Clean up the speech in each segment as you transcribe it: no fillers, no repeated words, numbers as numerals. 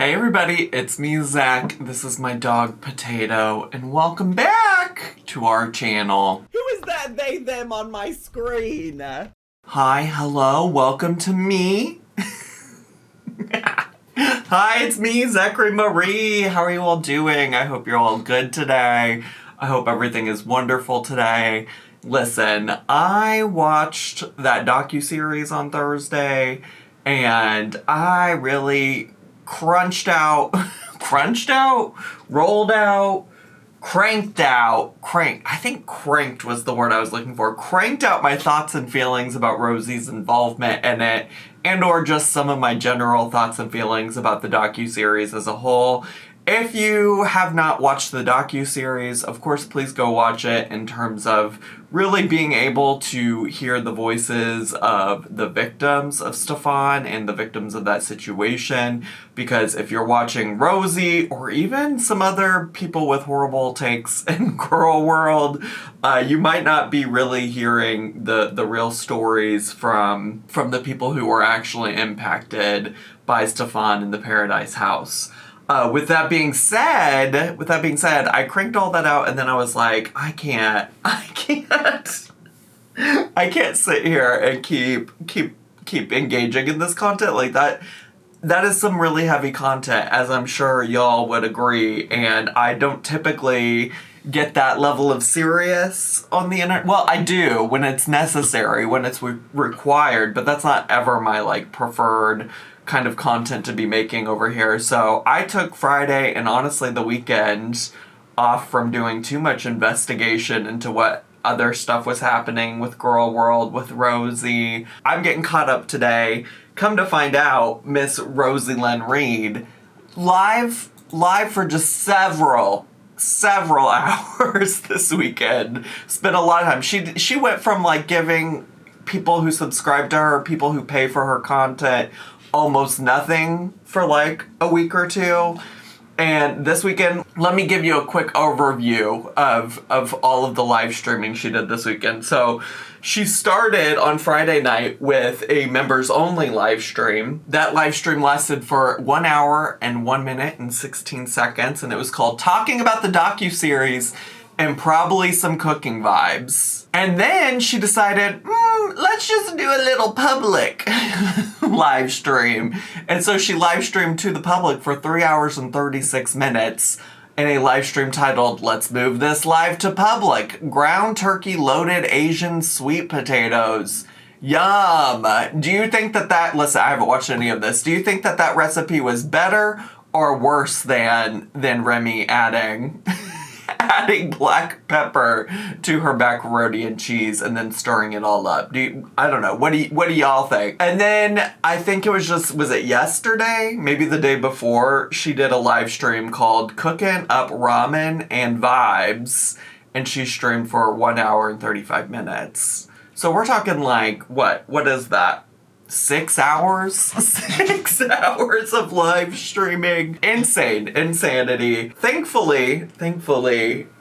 Hey everybody, it's me, Zach. This is my dog, Potato, and welcome back to our channel. Who is that they, them on my screen? Hi, hello, welcome to me. Hi, it's me, Zachary Marie. How are you all doing? I hope you're all good today. I hope everything is wonderful today. Listen, I watched that docuseries on Thursday, and I really cranked out, I think cranked was the word I was looking for. Cranked out my thoughts and feelings about Rosie's involvement in it, and or just some of my general thoughts and feelings about the docuseries as a whole. If you have not watched the docuseries, of course, please go watch it in terms of really being able to hear the voices of the victims of Stefan and the victims of that situation. Because if you're watching Rosie or even some other people with horrible takes in Girl World, you might not be really hearing the real stories from the people who were actually impacted by Stefan in the Paradise House. With that being said, I cranked all that out, and then I was like, I can't sit here and keep engaging in this content like that. That is some really heavy content, as I'm sure y'all would agree, and I don't typically get that level of serious on the internet. Well, I do when it's necessary, when it's required, but that's not ever my preferred kind of content to be making over here. So I took Friday and honestly the weekend off from doing too much investigation into what other stuff was happening with Girl World, with Rosie. I'm getting caught up today. Come to find out, Miss Rosie Lynn Reed, live for just several hours this weekend. Spent a lot of time. She went from giving people who subscribe to her, people who pay for her content, almost nothing for a week or two. And this weekend, let me give you a quick overview of all of the live streaming she did this weekend. So she started on Friday night with a members only live stream. That live stream lasted for 1 hour and 1 minute and 16 seconds, and it was called Talking About the Docuseries and Probably Some Cooking Vibes. And then she decided, let's just do a little public live stream. And so she live streamed to the public for 3 hours and 36 minutes in a live stream titled, Let's Move This Live to Public. Ground turkey loaded Asian sweet potatoes. Yum. Do you think that listen, I haven't watched any of this. Do you think that recipe was better or worse than Remy adding black pepper to her macaroni and cheese and then stirring it all up? I don't know. What do y'all think? And then I think it was it yesterday? Maybe the day before, she did a live stream called Cooking Up Ramen and Vibes, and she streamed for 1 hour and 35 minutes. So we're talking what is that? 6 hours? 6 hours of live streaming. Insanity. Thankfully,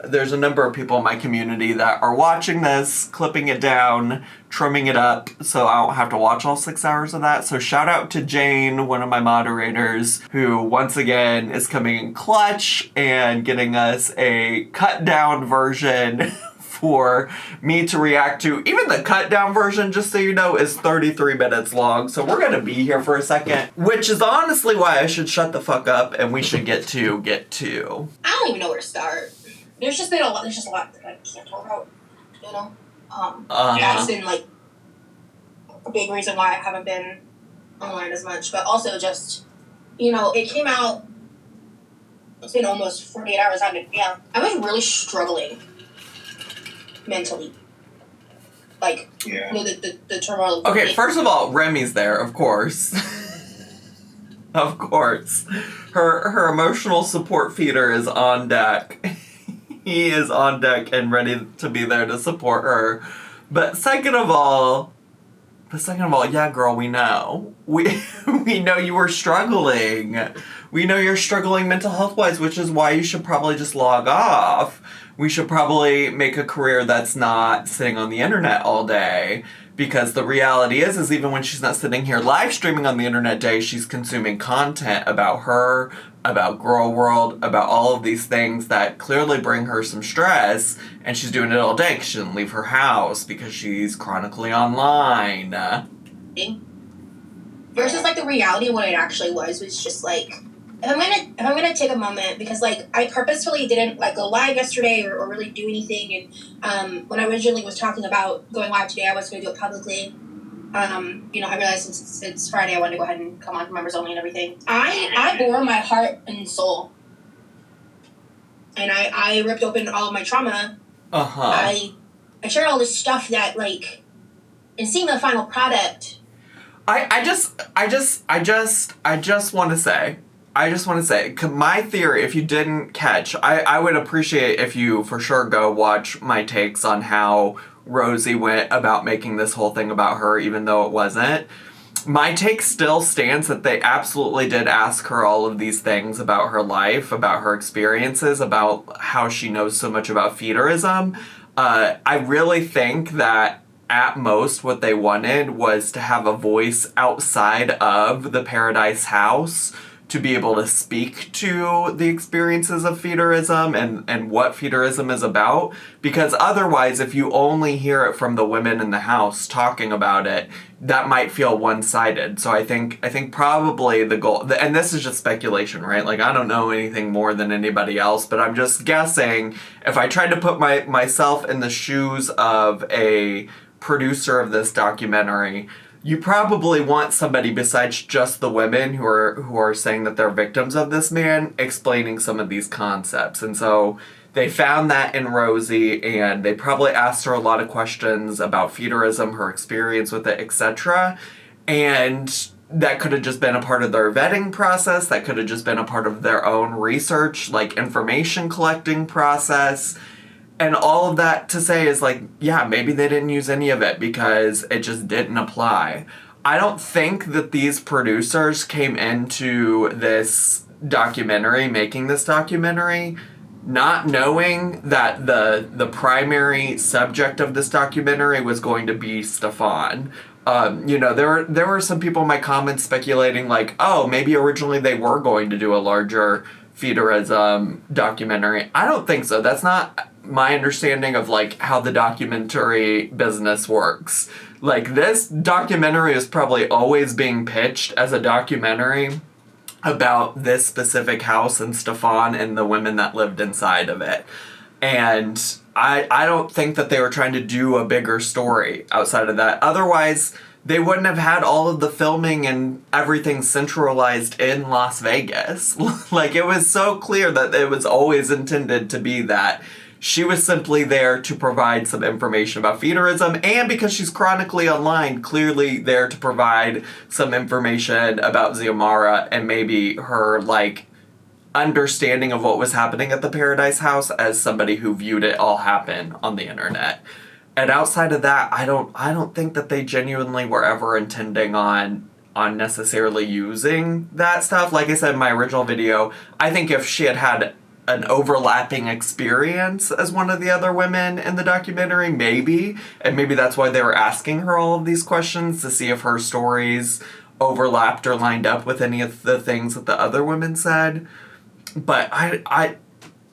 there's a number of people in my community that are watching this, clipping it down, trimming it up, so I don't have to watch all 6 hours of that. So shout out to Jane, one of my moderators, who once again is coming in clutch and getting us a cut down version for me to react to. Even the cut down version, just so you know, is 33 minutes long. So we're gonna be here for a second, which is honestly why I should shut the fuck up and we should get to. I don't even know where to start. There's just a lot that I can't talk about, you know? That's been a big reason why I haven't been online as much. But also just, it came out, it's been almost 48 hours. I was really struggling mentally. The turmoil. Okay, first of all, Remy's there, of course. Of course. Her emotional support feeder is on deck. He is on deck and ready to be there to support her. But second of all, yeah, girl, we know. We know you were struggling. We know you're struggling mental health-wise, which is why you should probably just log off. We should probably make a career that's not sitting on the internet all day. Because the reality is even when she's not sitting here live streaming on the internet day, she's consuming content about her, about Girl World, about all of these things that clearly bring her some stress, and she's doing it all day because she doesn't leave her house because she's chronically online. Versus, like, the reality of what it actually was just, like, if I'm gonna take a moment, because, like, I purposefully didn't, like, go live yesterday or really do anything, and when I originally was talking about going live today, I was going to do it publicly. You know, I realized since it's Friday, I wanted to go ahead and come on for members only and everything. I bore my heart and soul, and I ripped open all of my trauma. I shared all this stuff that, like, and seeing the final product. I just want to say, my theory, if you didn't catch, I would appreciate if you for sure go watch my takes on how Rosie went about making this whole thing about her, even though it wasn't. My take still stands that they absolutely did ask her all of these things about her life, about her experiences, about how she knows so much about feederism. I really think that at most what they wanted was to have a voice outside of the Paradise House to be able to speak to the experiences of feederism and what feederism is about. Because otherwise, if you only hear it from the women in the house talking about it, that might feel one-sided. So I think probably the goal, and this is just speculation, right? Like, I don't know anything more than anybody else, but I'm just guessing. If I tried to put myself in the shoes of a producer of this documentary, you probably want somebody besides just the women who are saying that they're victims of this man explaining some of these concepts. And so they found that in Rosie, and they probably asked her a lot of questions about feederism, her experience with it, etc. And that could have just been a part of their vetting process. That could have just been a part of their own research, like information collecting process. And all of that to say is, like, yeah, maybe they didn't use any of it because it just didn't apply. I don't think that these producers came into this documentary, making this documentary, not knowing that the primary subject of this documentary was going to be Stefan. You know, there were some people in my comments speculating, like, oh, maybe originally they were going to do a larger feederism documentary. I don't think so. That's not my understanding of, like, how the documentary business works. Like, this documentary is probably always being pitched as a documentary about this specific house and Stefan and the women that lived inside of it. And I don't think that they were trying to do a bigger story outside of that. Otherwise, they wouldn't have had all of the filming and everything centralized in Las Vegas. Like, it was so clear that it was always intended to be that. She was simply there to provide some information about feederism, and because she's chronically online, clearly there to provide some information about Xiomara and maybe her, like, understanding of what was happening at the Paradise House as somebody who viewed it all happen on the internet. And outside of that, I don't think that they genuinely were ever intending on necessarily using that stuff. Like I said in my original video, I think if she had an overlapping experience as one of the other women in the documentary, maybe. And maybe that's why they were asking her all of these questions, to see if her stories overlapped or lined up with any of the things that the other women said. But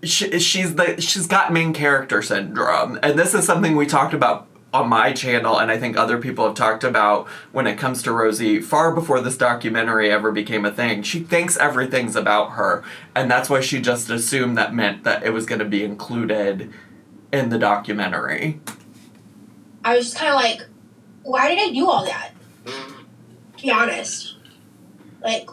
she's got main character syndrome. And this is something we talked about on my channel, and I think other people have talked about when it comes to Rosie far before this documentary ever became a thing. She thinks everything's about her, and that's why she just assumed that meant that it was going to be included in the documentary. I was just kind of like, why did I do all that? To be honest. Like...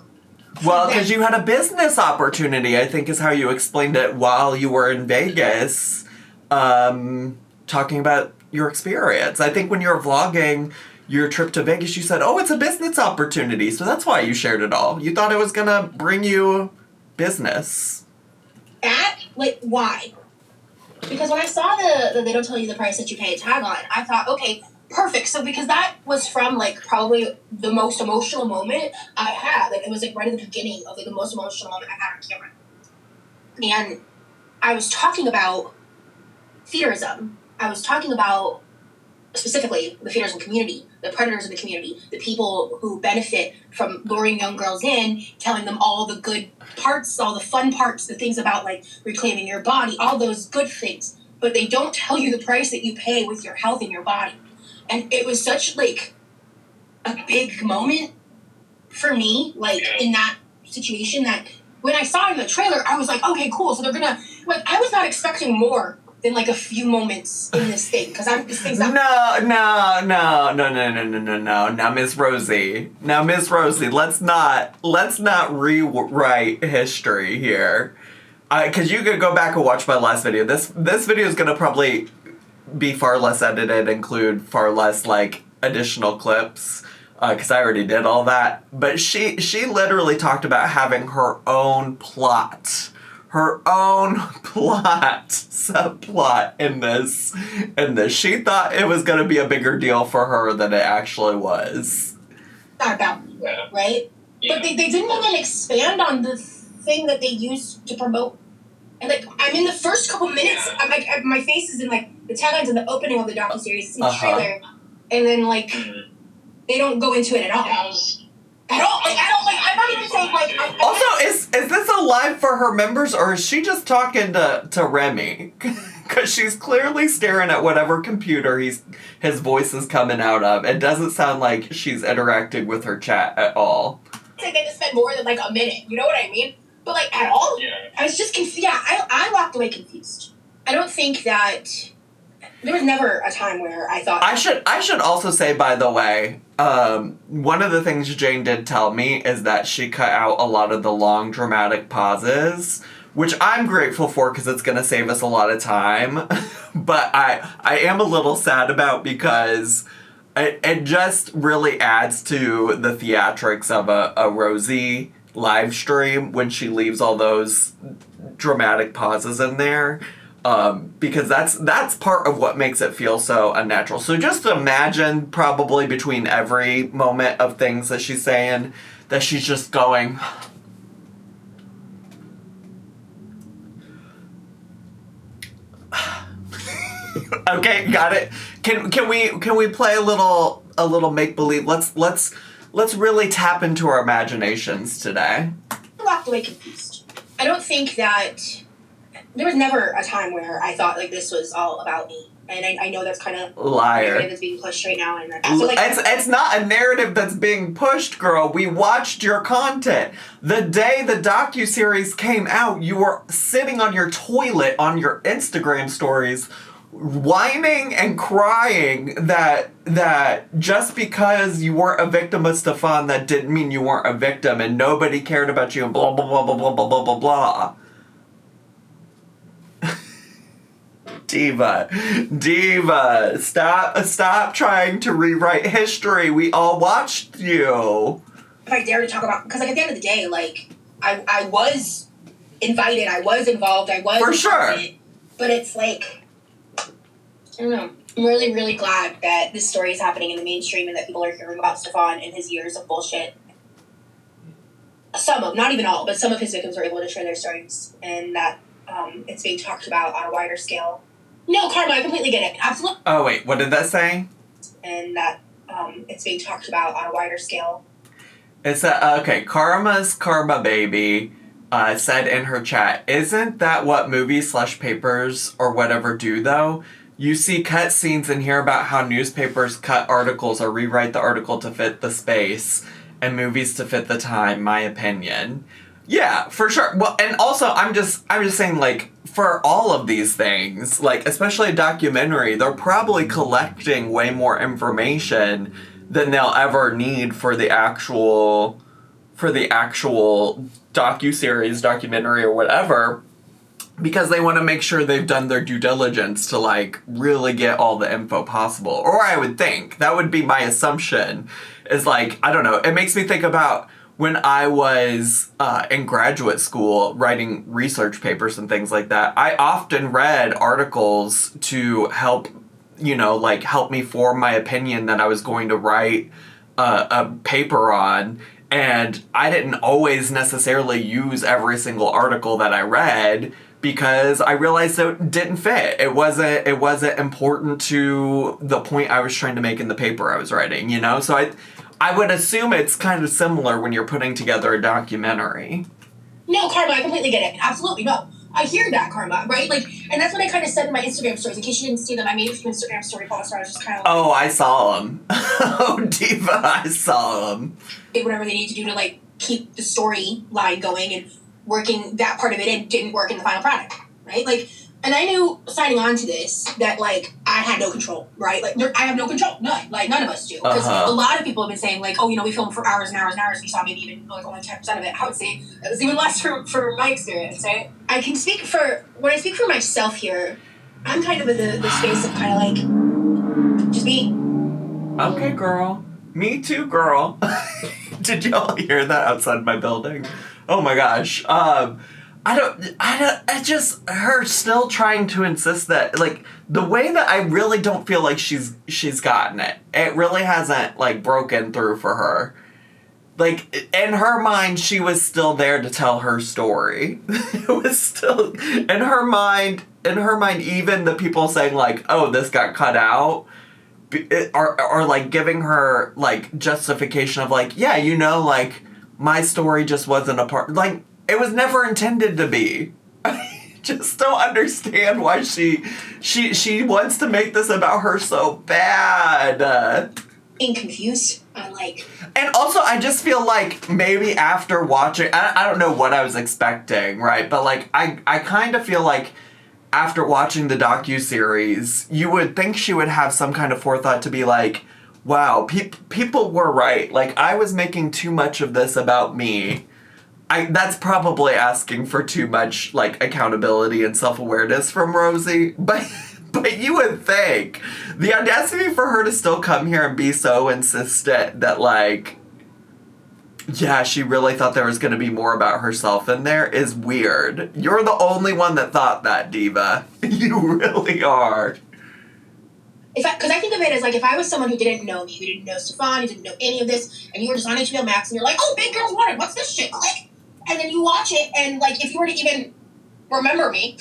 Well, because you had a business opportunity, I think is how you explained it while you were in Vegas, talking about your experience. I think when you were vlogging your trip to Vegas, you said, oh, it's a business opportunity. So that's why you shared it all. You thought it was going to bring you business. That? Like, why? Because when I saw the they don't tell you the price that you pay a tag on, I thought, okay, perfect. So because that was from, like, probably the most emotional moment I had. Like, it was, like, right at the beginning of, like, the most emotional moment I had on camera. And I was talking about feederism. I was talking about specifically the feeders in the community, the predators in the community, the people who benefit from luring young girls in, telling them all the good parts, all the fun parts, the things about like reclaiming your body, all those good things. But they don't tell you the price that you pay with your health and your body. And it was such like a big moment for me, like in that situation, that when I saw it in the trailer, I was like, okay, cool. So they're gonna, like, I was not expecting more than like a few moments in this thing, because this thing's not. No. Now, Miss Rosie, let's not rewrite history here, because you could go back and watch my last video. This video is gonna probably be far less edited, include far less like additional clips, because I already did all that. But she literally talked about having her own plot subplot in this. She thought it was going to be a bigger deal for her than it actually was. Not about me, right? Yeah. But they didn't even expand on the thing that they used to promote. And like, I'm in the first couple minutes, I'm like, my face is in like the taglines in the opening of the docuseries, in the trailer, and then like they don't go into it at all. At all. Like, I'm not even saying, like... Also, is this a live for her members, or is she just talking to Remy? Because she's clearly staring at whatever computer his voice is coming out of. It doesn't sound like she's interacting with her chat at all. Like, they just spent more than, like, a minute. You know what I mean? But, like, at all? Yeah. I was just confused. Yeah, I walked away confused. I don't think that... There was never a time where I thought... I should also say, by the way, one of the things Jane did tell me is that she cut out a lot of the long dramatic pauses, which I'm grateful for because it's going to save us a lot of time. But I am a little sad about, because it just really adds to the theatrics of a Rosie live stream when she leaves all those dramatic pauses in there. Because that's part of what makes it feel so unnatural. So just imagine, probably between every moment of things that she's saying, that she's just going... Okay, got it. Can we play a little make believe? Let's really tap into our imaginations today. I walked away confused. I don't think that... There was never a time where I thought, like, this was all about me. And I know that's kind of... Liar. ...narrative that's being pushed right now. And so, like, it's not a narrative that's being pushed, girl. We watched your content. The day the docuseries came out, you were sitting on your toilet on your Instagram stories, whining and crying that just because you weren't a victim of Stefan, that didn't mean you weren't a victim, and nobody cared about you, and blah, blah, blah, blah, blah, blah, blah, blah, blah. Diva, stop trying to rewrite history. We all watched you. If I dare to talk about, because like at the end of the day, like I was invited, I was involved, I was for sure. But it's like, I don't know. I'm really, really glad that this story is happening in the mainstream and that people are hearing about Stefan and his years of bullshit. Some of, not even all, but some of his victims were able to share their stories, and that it's being talked about on a wider scale. No, Karma, I completely get it. Absolutely. Oh, wait, what did that say? And that it's being talked about on a wider scale. It's okay, Karma's Karma Baby said in her chat, isn't that what movies/papers or whatever do, though? You see cut scenes and hear about how newspapers cut articles or rewrite the article to fit the space, and movies to fit the time, my opinion. Yeah, for sure. Well, and also, I'm just saying, like, for all of these things, like, especially a documentary, they're probably collecting way more information than they'll ever need for the actual docuseries, documentary, or whatever, because they want to make sure they've done their due diligence to, like, really get all the info possible. Or I would think. That would be my assumption, is, like, I don't know, it makes me think about... When I was in graduate school writing research papers and things like that, I often read articles to help me form my opinion that I was going to write a paper on. And I didn't always necessarily use every single article that I read, because I realized it didn't fit. It wasn't important to the point I was trying to make in the paper I was writing, you know? So I would assume it's kind of similar when you're putting together a documentary. No, Karma, I completely get it. Absolutely, no. I hear that, Karma, right? Like, and that's what I kind of said in my Instagram stories. In case you didn't see them, I made a few Instagram story posts where I was just kind of like... Oh, I saw them. Oh, Diva, I saw them. Whatever they need to do to, like, keep the storyline going and working that part of it in didn't work in the final product, right? Like, and I knew signing on to this that, like, I had no control, right? Like, I have no control. None. Like, none of us do. Because a lot of people have been saying, like, oh, you know, we filmed for hours and hours and hours. We saw maybe even, like, only 10% of it. I would say it was even less for my experience, right? I can speak for, when I speak for myself here, I'm kind of in the space of kind of, like, just be. Okay, girl. Me too, girl. Did y'all hear that outside my building? Oh my gosh. It's just her still trying to insist that, like, the way that I really don't feel like she's gotten it. It really hasn't, like, broken through for her. Like, in her mind, she was still there to tell her story. It was still, in her mind, even the people saying, like, oh, this got cut out, are like, giving her, like, justification of, like, yeah, you know, like, my story just wasn't a part, like, it was never intended to be. I just don't understand why she wants to make this about her so bad. Being confused. And also, I just feel like maybe after watching, I don't know what I was expecting, right? But, like, I kind of feel like after watching the docuseries, you would think she would have some kind of forethought to be like, wow, people were right. Like, I was making too much of this about me. That's probably asking for too much, like, accountability and self-awareness from Rosie, but you would think the audacity for her to still come here and be so insistent that, like, yeah, she really thought there was going to be more about herself in there is weird. You're the only one that thought that, Diva. You really are. Because I think of it as, like, if I was someone who didn't know me, who didn't know Stefan, who didn't know any of this, and you were just on HBO Max and you're like, oh, Big Girls Wanted, what's this shit? Click. And then you watch it, and, like, if you were to even remember me,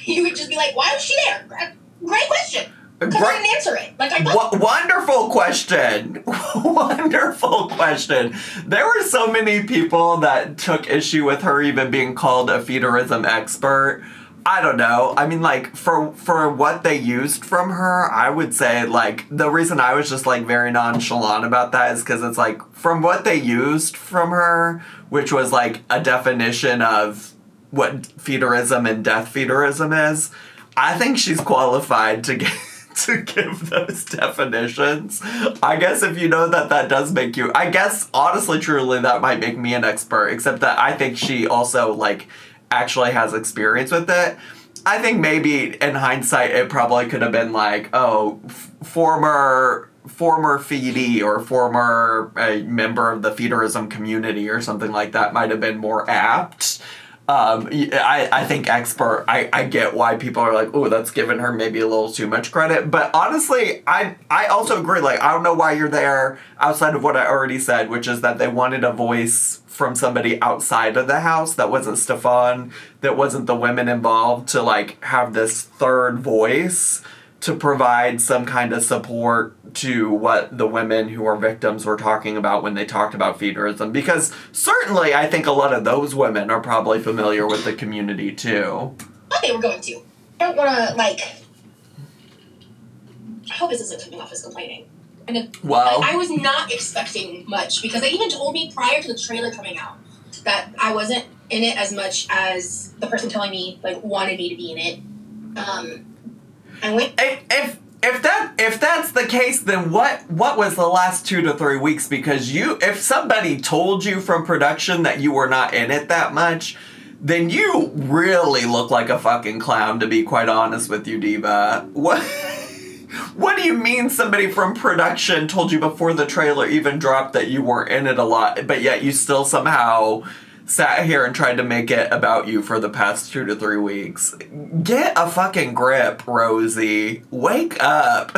you would just be like, why was she there? Great question. Because I didn't answer it. Like, I thought. Wonderful question. Wonderful question. There were so many people that took issue with her even being called a feederism expert. I don't know. I mean, like, for what they used from her, I would say, like, the reason I was just, like, very nonchalant about that is because it's, like, from what they used from her, which was, like, a definition of what feederism and death feederism is, I think she's qualified to give those definitions. I guess if you know that does make you... I guess, honestly, truly, that might make me an expert, except that I think she also, like, actually has experience with it. I think maybe in hindsight it probably could have been like, oh, former feedie or former member of the feederism community or something like that might have been more apt. I think expert, I get why people are like, oh, that's giving her maybe a little too much credit. But honestly, I also agree. Like, I don't know why you're there outside of what I already said, which is that they wanted a voice from somebody outside of the house that wasn't Stefan, that wasn't the women involved, to, like, have this third voice to provide some kind of support to what the women who are victims were talking about when they talked about feederism. Because certainly I think a lot of those women are probably familiar with the community too. But they were going to. I don't want to, like... I hope this isn't coming off as complaining. Well, I was not expecting much, because they even told me prior to the trailer coming out that I wasn't in it as much as the person telling me, like, wanted me to be in it. If that's the case, then what was the last 2 to 3 weeks? Because if somebody told you from production that you were not in it that much, then you really look like a fucking clown, to be quite honest with you, Diva. What do you mean somebody from production told you before the trailer even dropped that you weren't in it a lot, but yet you still somehow sat here and tried to make it about you for the past 2 to 3 weeks? Get a fucking grip, Rosie. Wake up.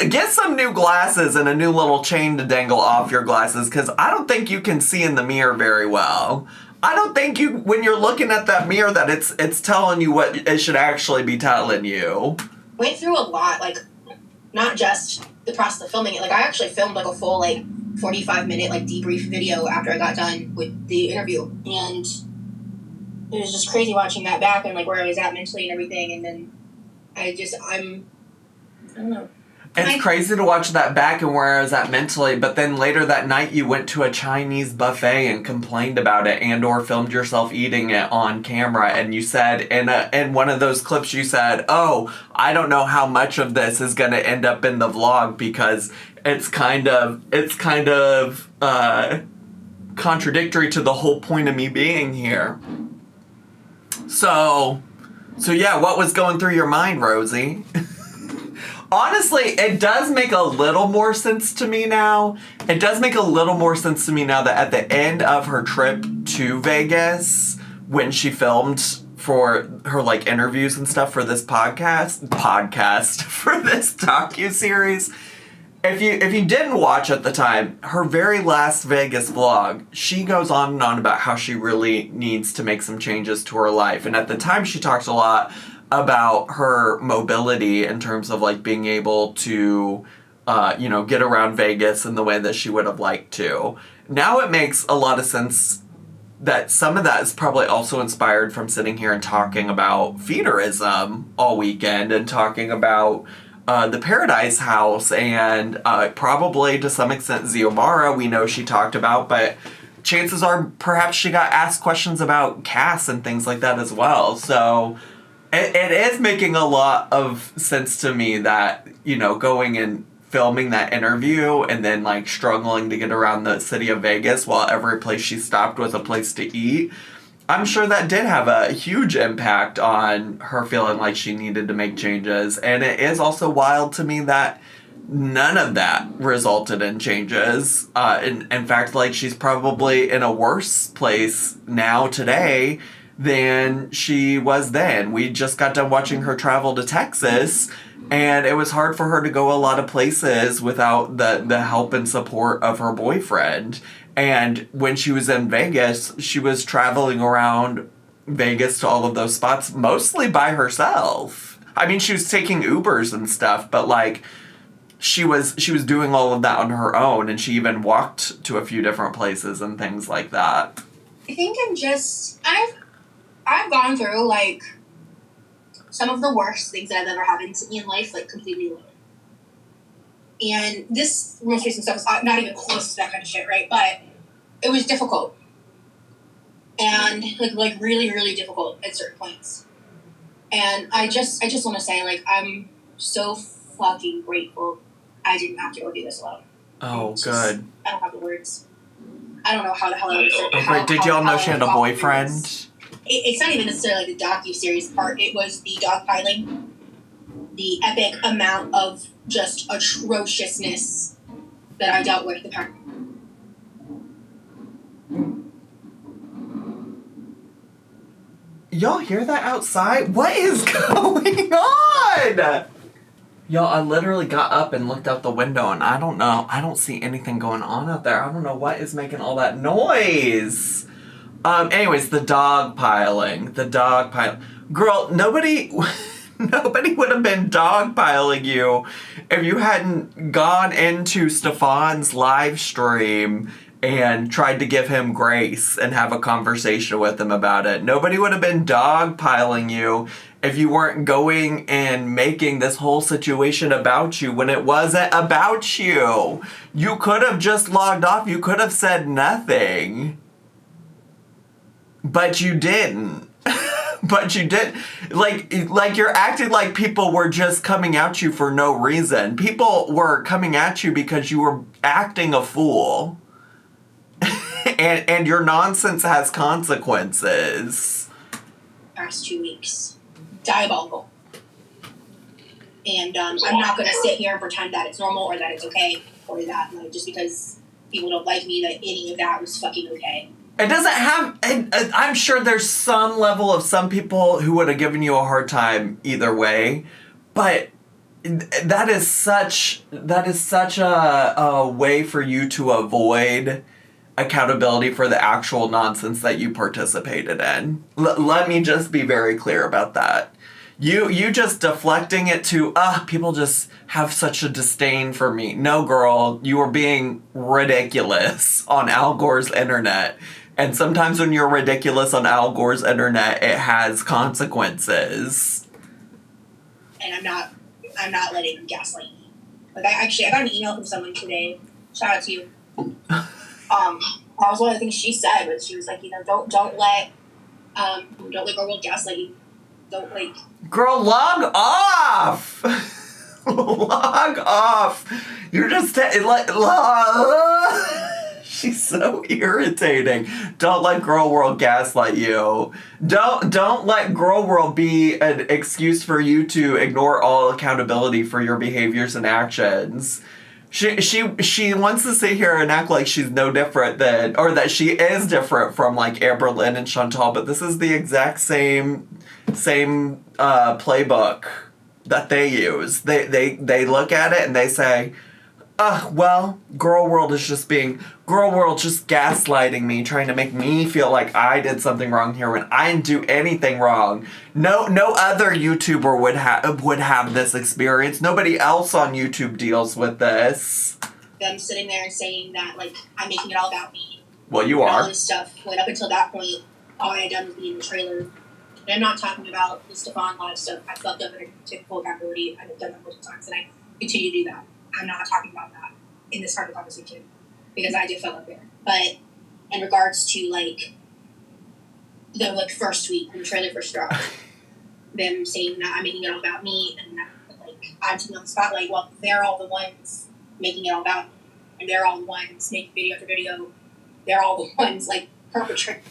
Get some new glasses and a new little chain to dangle off your glasses, because I don't think you can see in the mirror very well. I don't think when you're looking at that mirror, that it's telling you what it should actually be telling you. Went through a lot, like, not just the process of filming it. Like, I actually filmed, like, a full, like, 45-minute, like, debrief video after I got done with the interview. And it was just crazy watching that back and, like, where I was at mentally and everything. And then I don't know. It's crazy to watch that back and where I was at mentally, but then later that night you went to a Chinese buffet and complained about it and or filmed yourself eating it on camera, and you said in one of those clips you said, "Oh, I don't know how much of this is going to end up in the vlog because it's kind of contradictory to the whole point of me being here." So yeah, what was going through your mind, Rosie? Honestly, it does make a little more sense to me now. It does make a little more sense to me now that at the end of her trip to Vegas, when she filmed for her, like, interviews and stuff for this podcast, for this docuseries, if you didn't watch at the time, her very last Vegas vlog, she goes on and on about how she really needs to make some changes to her life. And at the time, she talks a lot about her mobility in terms of, like, being able to, get around Vegas in the way that she would have liked to. Now it makes a lot of sense that some of that is probably also inspired from sitting here and talking about feederism all weekend and talking about the Paradise House and probably to some extent Xiomara we know she talked about, but chances are perhaps she got asked questions about Cass and things like that as well. So it is making a lot of sense to me that, going and filming that interview and then, like, struggling to get around the city of Vegas while every place she stopped was a place to eat. I'm sure that did have a huge impact on her feeling like she needed to make changes. And it is also wild to me that none of that resulted in changes. In fact, like, she's probably in a worse place now today than she was then. We just got done watching her travel to Texas, and it was hard for her to go a lot of places without the help and support of her boyfriend. And when she was in Vegas, she was traveling around Vegas to all of those spots mostly by herself. I mean, she was taking Ubers and stuff, but, like, she was doing all of that on her own, and she even walked to a few different places and things like that. I think I've gone through, like, some of the worst things that have ever happened to me in life, like, completely alone. And this most recent stuff is not even close to that kind of shit, right? But it was difficult. And, like really, really difficult at certain points. And I just want to say, like, I'm so fucking grateful I didn't have to go do this alone. Oh, good. I don't have the words. I don't know how the hell I would. Did y'all know she had a boyfriend? It's not even necessarily the docuseries part. It was the dogpiling, the epic amount of just atrociousness that I dealt with at the time. Y'all hear that outside? What is going on? Y'all, I literally got up and looked out the window, and I don't know. I don't see anything going on out there. I don't know what is making all that noise. Anyways, the dog piling. Girl, nobody would have been dog piling you if you hadn't gone into Stefan's live stream and tried to give him grace and have a conversation with him about it. Nobody would have been dog piling you if you weren't going and making this whole situation about you when it wasn't about you. You could have just logged off. You could have said nothing. But you didn't. But you did. Like you're acting like people were just coming at you for no reason. People were coming at you because you were acting a fool. and your nonsense has consequences. Past 2 weeks. Diabolical. And I'm not going to sit here and pretend that it's normal or that it's okay or that, like, just because people don't like me, that any of that was fucking okay. It doesn't have... I'm sure there's some level of some people who would have given you a hard time either way, but that is such a way for you to avoid accountability for the actual nonsense that you participated in. Let me just be very clear about that. You just deflecting it to, people just have such a disdain for me. No, girl, you are being ridiculous on Al Gore's internet. And sometimes when you're ridiculous on Al Gore's internet, it has consequences. And I'm not letting them gaslight me. Like, I got an email from someone today. Shout out to you. That was one of the things she said, was she was like, don't let girl world gaslight you. Don't, like... Girl, log off! Log off! You're just... She's so irritating. Don't let Girl World gaslight you. Don't let Girl World be an excuse for you to ignore all accountability for your behaviors and actions. She wants to sit here and act like she's no different than... Or that she is different from, like, Amber Lynn and Chantal, but this is the exact same playbook that they use. They look at it and they say, well, Girl World just gaslighting me, trying to make me feel like I did something wrong here when I didn't do anything wrong. No other YouTuber would have this experience. Nobody else on YouTube deals with this. Them sitting there and saying that, like, I'm making it all about me. Well, you are. All this stuff. When up until that point, all I had done was be in the trailer. And I'm not talking about the Stefan live stuff. I fucked up and I took full accountability. I've done that multiple times, and I continue to do that. I'm not talking about that in this part of the conversation because I did fuck up there. But in regards to, like, the, like, first week when the trailer first dropped, them saying that I'm making it all about me and that, like, I'm taking on the spotlight. Well, they're all the ones making it all about me, and they're all the ones making video after video. They're all the ones, like, perpetrating.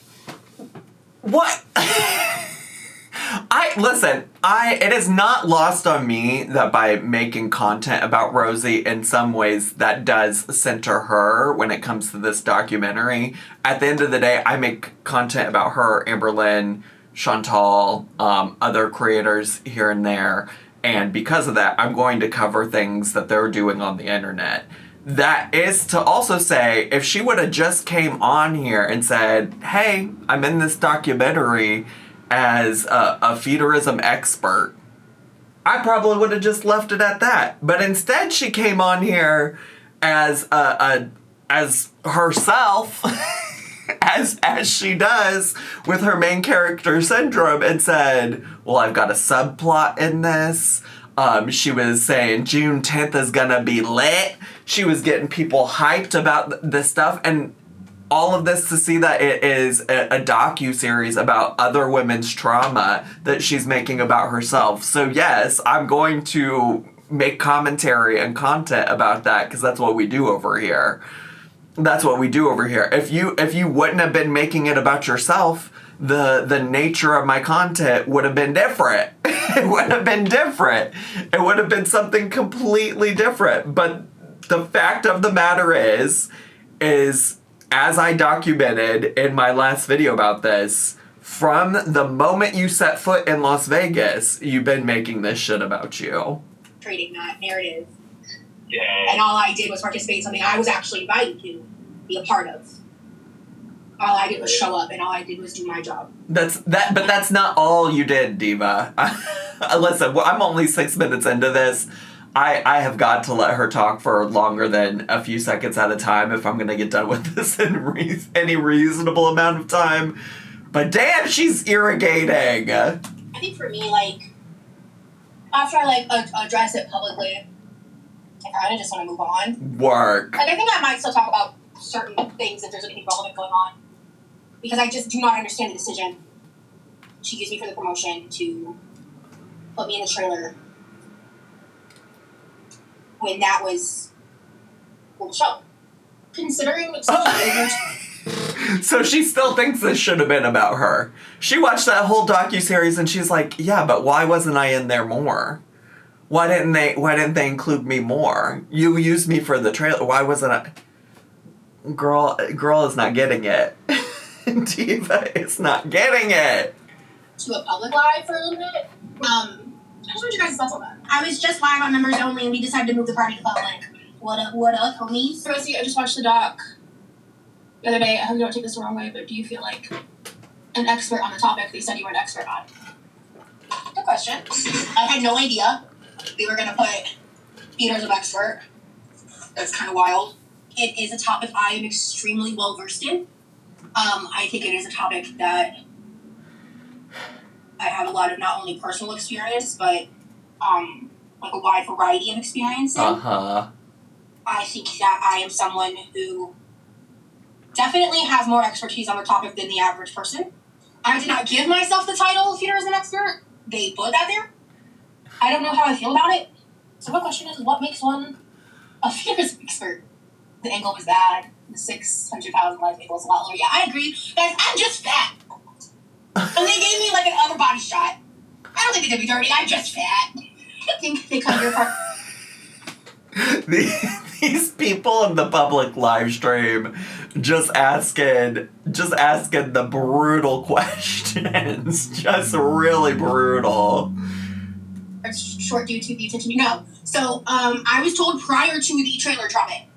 What? It is not lost on me that by making content about Rosie, in some ways that does center her when it comes to this documentary. At the end of the day, I make content about her, Amber Lynn, Chantal, other creators here and there. And because of that, I'm going to cover things that they're doing on the internet. That is to also say, if she would have just came on here and said, hey, I'm in this documentary as a feederism expert, I probably would have just left it at that. But instead, she came on here as herself, as she does with her main character syndrome, and said, well, I've got a subplot in this. She was saying June 10th is gonna be lit. She was getting people hyped about this stuff, and all of this to see that it is a docuseries about other women's trauma that she's making about herself. So yes, I'm going to make commentary and content about that because that's what we do over here. That's what we do over here. If you wouldn't have been making it about yourself, the nature of my content would have been different. It would have been different. It would have been something completely different. But the fact of the matter is as I documented in my last video about this, from the moment you set foot in Las Vegas, you've been making this shit about you. Trading that narrative. Yeah. And all I did was participate in something I was actually invited to be a part of. All I did was show up, and all I did was do my job. But that's not all you did, Diva. Listen, I'm only 6 minutes into this. I have got to let her talk for longer than a few seconds at a time if I'm going to get done with this in any reasonable amount of time. But damn, she's irrigating. I think for me, like, after I, address it publicly, I kind of just want to move on. Work. Like, I think I might still talk about certain things if there's anything relevant going on. Because I just do not understand the decision to use me for the promotion, to put me in the trailer, when that was the show. Considering So she still thinks this should have been about her. She watched that whole docuseries and she's like, yeah, but why wasn't I in there more? Why didn't they include me more? You used me for the trailer. Why wasn't I? Girl is not getting it. Diva is not getting it. To a public live for a little bit. I just want your guys' thoughts on that. I was just live on members only, and we decided to move the party to public. What up, homies? Rosie, I just watched the doc. the other day, I hope you don't take this the wrong way, but do you feel like an expert on the topic they said you were an expert on? Good question. I had no idea they were going to put theaters of expert. That's kind of wild. It is a topic I am extremely well versed in. I think it is a topic that I have a lot of not only personal experience, but like a wide variety of experience in. Uh-huh. I think that I am someone who definitely has more expertise on the topic than the average person. I did not give myself the title of theater as an expert. They put that there. I don't know how I feel about it. So my question is, what makes one a theater as an expert? The angle was bad. The 600,000 life angle is a lot lower. Yeah, I agree. Guys, I'm just fat. And they gave me like an upper body shot. I don't think they did me dirty. I'm just fat. I think they cut your part. These people in the public live stream just asking the brutal questions. Just really brutal. It's short due to the attention. No. So, I was told prior to the trailer dropping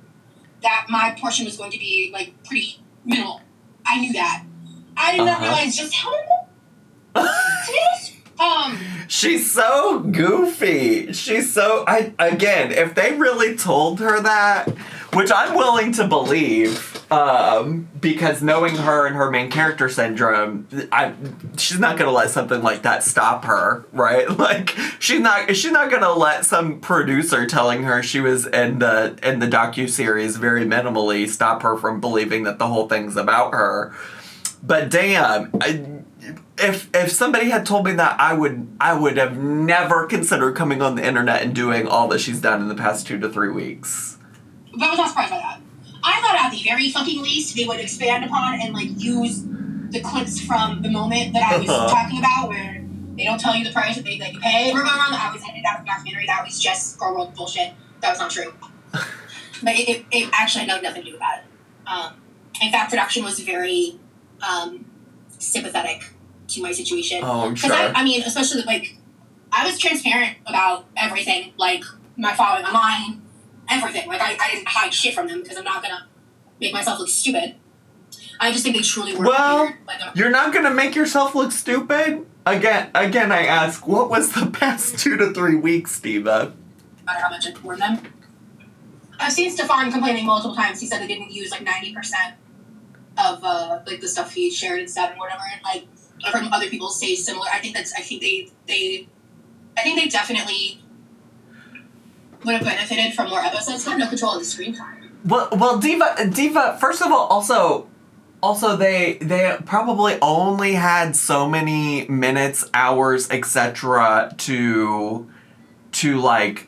that my portion was going to be, like, pretty minimal. I knew that. I did not realize just how minimal. She's so goofy. She's so... Again, if they really told her that, which I'm willing to believe, because knowing her and her main character syndrome, she's not gonna let something like that stop her, right? Like, she's not gonna let some producer telling her she was in the docuseries very minimally stop her from believing that the whole thing's about her. But damn, if somebody had told me that, I would have never considered coming on the internet and doing all that she's done in the past 2 to 3 weeks. But I was not surprised by that. I thought at the very fucking least they would expand upon and like use the clips from the moment that I was talking about, where they don't tell you the price that you pay. We're going around that I was edited out of the documentary. That was just girl world bullshit. That was not true. But it actually had nothing to do about it. In fact, production was very sympathetic to my situation. Oh, I'm sure. Because I mean, especially like, I was transparent about everything, like my following online, everything. Like I didn't hide shit from them because I'm not gonna make myself look stupid. I just think they truly were. Well, you're not gonna make yourself look stupid. Again, I ask, what was the past 2 to 3 weeks, Diva? No matter how much I warned them. I've seen Stefan complaining multiple times. He said they didn't use like 90% of like the stuff he shared and stuff and whatever. And like I've heard other people say similar. I think they definitely would have benefited from more episodes. They have no control of the screen time. Well, Diva. First of all, also they probably only had so many minutes, hours, etc. to like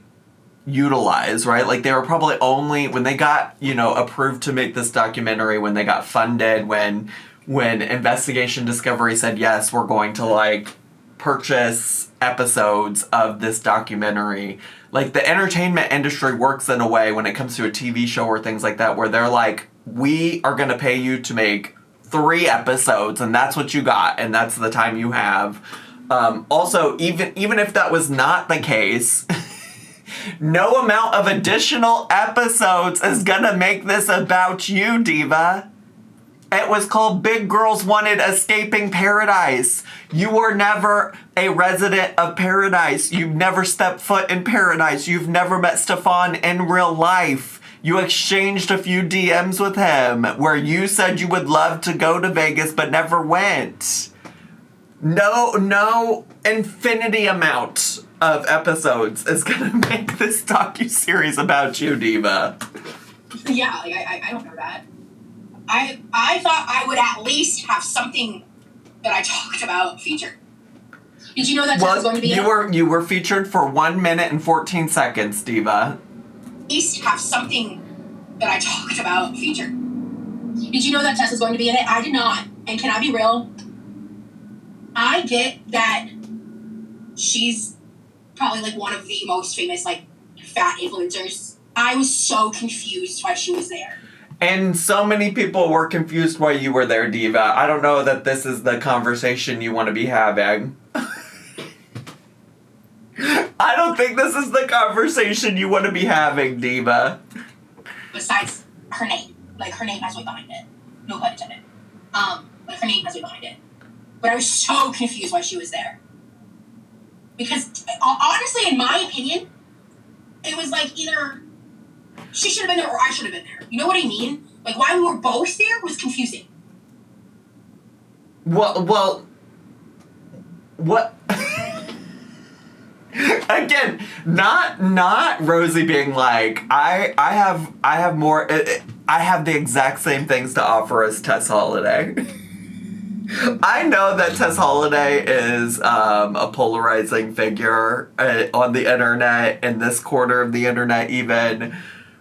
utilize, right? Like they were probably only when they got, approved to make this documentary, when they got funded, when Investigation Discovery said, yes, we're going to like purchase episodes of this documentary. Like the entertainment industry works in a way when it comes to a TV show or things like that, where they're like, we are going to pay you to make 3 episodes and that's what you got and that's the time you have. Also, even if that was not the case, no amount of additional episodes is gonna make this about you, Diva. It was called Big Girls Wanted Escaping Paradise. You were never a resident of Paradise. You've never stepped foot in Paradise. You've never met Stefan in real life. You exchanged a few DMs with him where you said you would love to go to Vegas but never went. No infinity amount of episodes is gonna make this docuseries about you, Diva. Yeah, like I don't know that. I thought I would at least have something that I talked about featured. Did you know that Tess was going to be you were featured for 1 minute and 14 seconds, Diva. At least have something that I talked about featured. Did you know that Tess was going to be in it? I did not. And can I be real? I get that she's probably like one of the most famous like fat influencers. I was so confused why she was there. And so many people were confused why you were there, Diva. I don't know that this is the conversation you want to be having. I don't think this is the conversation you want to be having, Diva. Besides her name. Like, her name has weight behind it. No pun intended. But her name has me behind it. But I was so confused why she was there. Because, honestly, in my opinion, it was like either she should have been there or I should have been there. You know what I mean? Like, why we were both there was confusing. Well, what? Again, not Rosie being like, I have more, I have the exact same things to offer as Tess Holiday. I know that Tess Holiday is a polarizing figure on the internet, in this quarter of the internet even,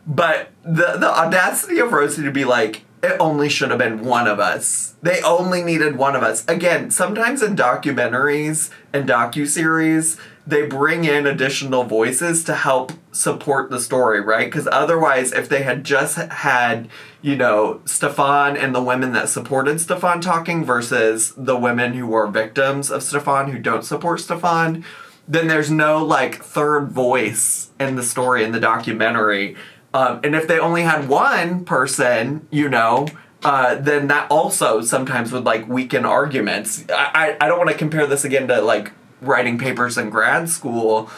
but the audacity of Rosie to be like, it only should have been one of us. They only needed one of us. Again, sometimes in documentaries and docuseries, they bring in additional voices to help support the story, right? Because otherwise, if they had just had, you know, Stefan and the women that supported Stefan talking versus the women who were victims of Stefan who don't support Stefan, then there's no, like, third voice in the story, in the documentary. And if they only had one person, you know, then that also sometimes would, like, weaken arguments. I don't want to compare this again to, like, writing papers in grad school,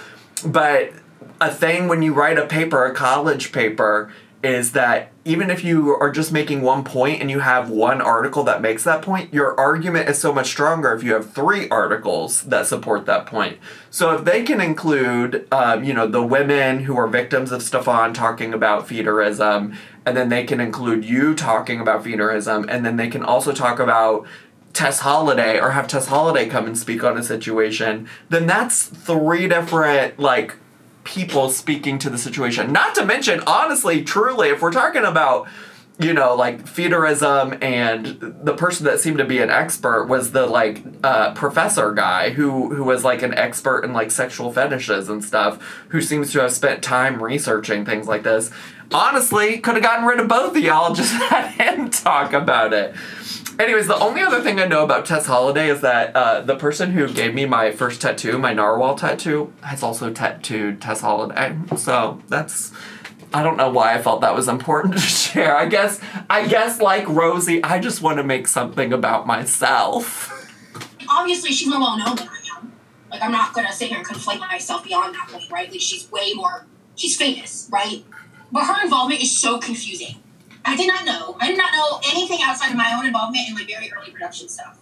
but a thing when you write a paper, a college paper, is that even if you are just making one point and you have one article that makes that point, your argument is so much stronger if you have 3 articles that support that point. So if they can include, you know, the women who are victims of Stefan talking about feederism, and then they can include you talking about feederism, and then they can also talk about Tess Holiday, or have Tess Holiday come and speak on a situation, then that's 3 different, like, people speaking to the situation. Not to mention, honestly, truly, if we're talking about, you know, like, feederism, and the person that seemed to be an expert was the, like, professor guy who was, like, an expert in, like, sexual fetishes and stuff, who seems to have spent time researching things like this. Honestly, could have gotten rid of both of y'all, just had him talk about it. Anyways, the only other thing I know about Tess Holiday is that the person who gave me my first tattoo, my narwhal tattoo, has also tattooed Tess Holiday. So that's, I don't know why I felt that was important to share. I guess like Rosie, I just want to make something about myself. Obviously, she's more well-known than I am. Like, I'm not going to sit here and conflate myself beyond that point, right? Like, she's way more, she's famous, right? But her involvement is so confusing. I did not know anything outside of my own involvement in, like, very early production stuff.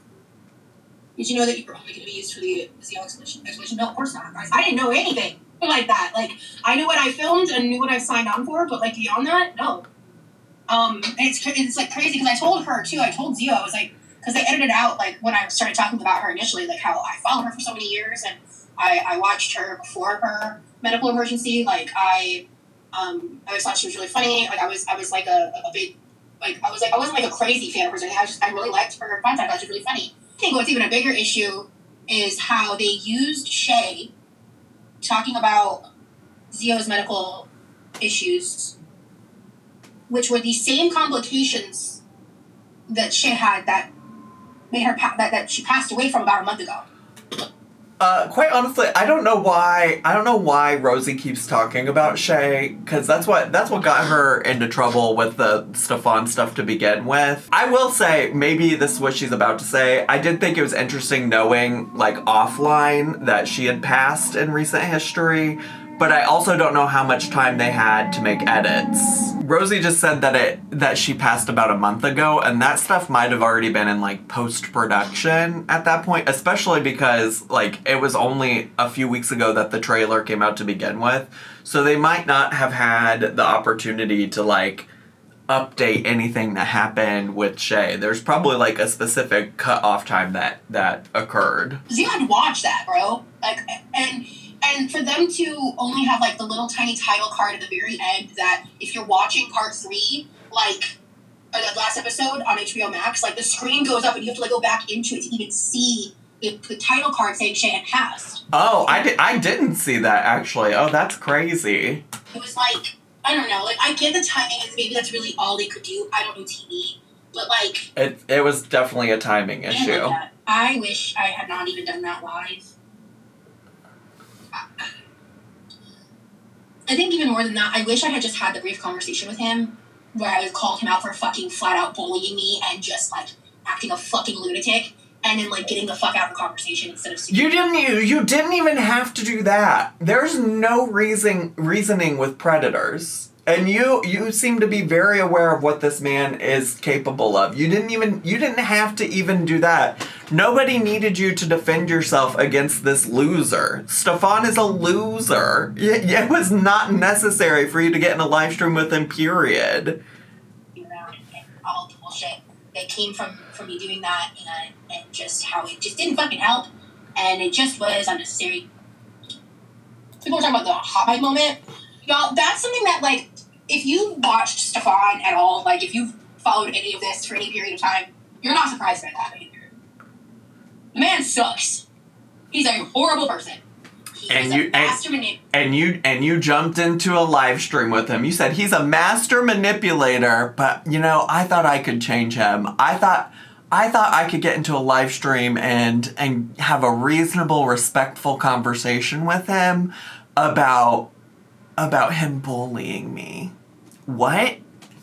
Did you know that you were only going to be used for the ZO exhibition? No, of course not, guys. I didn't know anything like that. Like, I knew what I filmed and knew what I signed on for, but, like, beyond that, no. And it's like crazy because I told her too. I told Zio, I was like, because they edited out, like, when I started talking about her initially, like how I followed her for so many years and I watched her before her medical emergency. Like, I always thought she was really funny. Like, I was like a big, like, I wasn't like a crazy fan of hers. I really liked her content. I thought she was really funny. I think what's even a bigger issue is how they used Shay talking about Zio's medical issues, which were the same complications that Shay had that made her that she passed away from about a month ago. Quite honestly, I don't know why Rosie keeps talking about Shay, because that's what got her into trouble with the Stefan stuff to begin with. I will say, maybe this is what she's about to say, I did think it was interesting knowing, like, offline that she had passed in recent history, but I also don't know how much time they had to make edits. Rosie just said that she passed about a month ago, and that stuff might have already been in, like, post-production at that point, especially because, like, it was only a few weeks ago that the trailer came out to begin with, so they might not have had the opportunity to, like, update anything that happened with Shay. There's probably, like, a specific cut-off time that occurred. You had to watch that, bro. Like, and for them to only have, like, the little tiny title card at the very end that if you're watching part 3, like, the last episode on HBO Max, like, the screen goes up and you have to, like, go back into it to even see the title card saying Shay had passed. Oh, I didn't see that, actually. Oh, that's crazy. It was like, I don't know, like, I get the timing, and maybe that's really all they could do. I don't do TV. But, like, It was definitely a timing issue. I wish I had not even done that live. I think even more than that, I wish I had just had the brief conversation with him where I was called him out for fucking flat out bullying me and just, like, acting a fucking lunatic, and then, like, getting the fuck out of the conversation instead of... You didn't even have to do that. There's no reasoning with predators. And you seem to be very aware of what this man is capable of. You didn't have to even do that. Nobody needed you to defend yourself against this loser. Stefan is a loser. It was not necessary for you to get in a live stream with him, period. Around and all the bullshit that came from me doing that, and just how it just didn't fucking help, and it just was unnecessary. People were talking about the hot mic moment. Y'all, that's something that, like, if you watched Stefan at all, like, if you've followed any of this for any period of time, you're not surprised by that either. The man sucks. He's a horrible person. And you jumped into a live stream with him. You said he's a master manipulator, but I thought I could change him. I thought I could get into a live stream and have a reasonable, respectful conversation with him about him bullying me. What?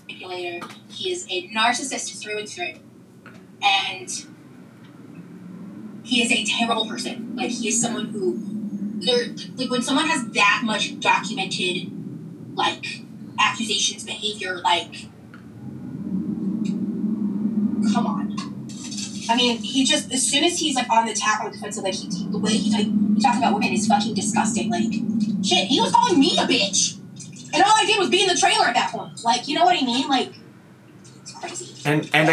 Manipulator. He is a narcissist through and through. And he is a terrible person. Like, he is someone who, like, when someone has that much documented, like, accusations, behavior, like, come on. I mean, he just, as soon as he's, like, on the attack, on the defensive, like, the way he talks about women is fucking disgusting. Like, shit, he was calling me a bitch. And all I did was be in the trailer at that point. Like, you know what I mean? Like, it's crazy. And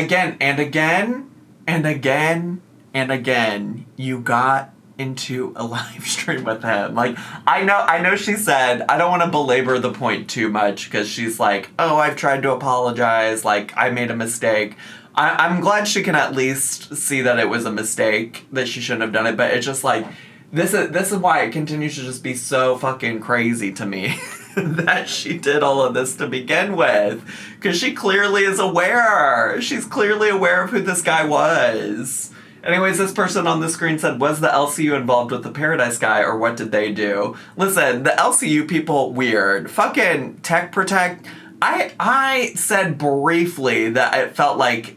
again, you got into a live stream with him. Like, I know she said, I don't want to belabor the point too much, because she's like, oh, I've tried to apologize, like, I made a mistake. I'm glad she can at least see that it was a mistake, that she shouldn't have done it, but it's just like, this is why it continues to just be so fucking crazy to me that she did all of this to begin with. Because she clearly is aware. She's clearly aware of who this guy was. Anyways, this person on the screen said, was the LCU involved with the Paradise guy, or what did they do? Listen, the LCU people, weird. Fucking Tech Protect. I said briefly that it felt like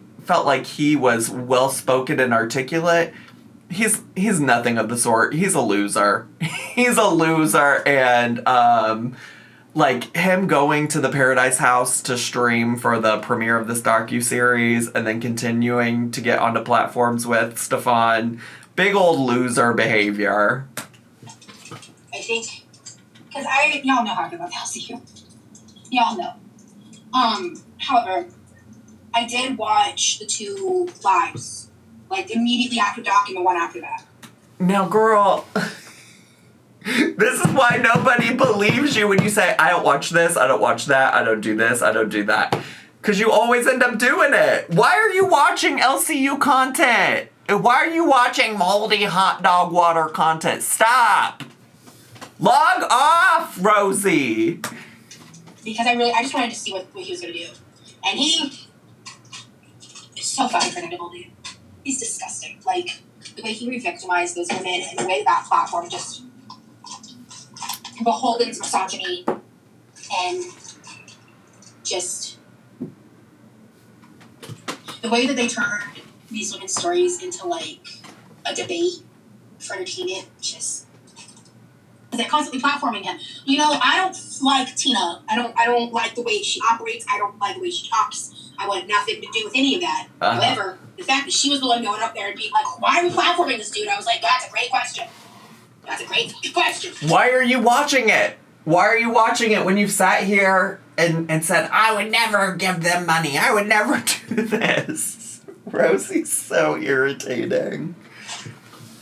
he was well-spoken and articulate. He's nothing of the sort. He's a loser. He's a loser, and like, him going to the Paradise House to stream for the premiere of this docuseries and then continuing to get onto platforms with Stefan, big old loser behavior. I think, because y'all know how I feel about the LCU. Y'all know. However, I did watch the two lives, like, immediately after Doc and the one after that. Now, girl, this is why nobody believes you when you say, I don't watch this, I don't watch that, I don't do this, I don't do that. Because you always end up doing it. Why are you watching LCU content? Why are you watching moldy hot dog water content? Stop! Log off, Rosie! Because I just wanted to see what he was going to do. And he is so fucking predictable, dude. He's disgusting. Like, the way he re-victimized those women and the way that platform just beholden to misogyny and just the way that they turned these women's stories into, like, a debate for entertainment, just... They're constantly platforming him. I don't like Tina. I don't like the way she operates. I don't like the way she talks. I want nothing to do with any of that. However, the fact that she was the one going up there and being like, why are we platforming this dude? I was like, that's a great question. That's a great question. Why are you watching it? Why are you watching it when you've sat here and said, I would never give them money. I would never do this. Rosie's so irritating.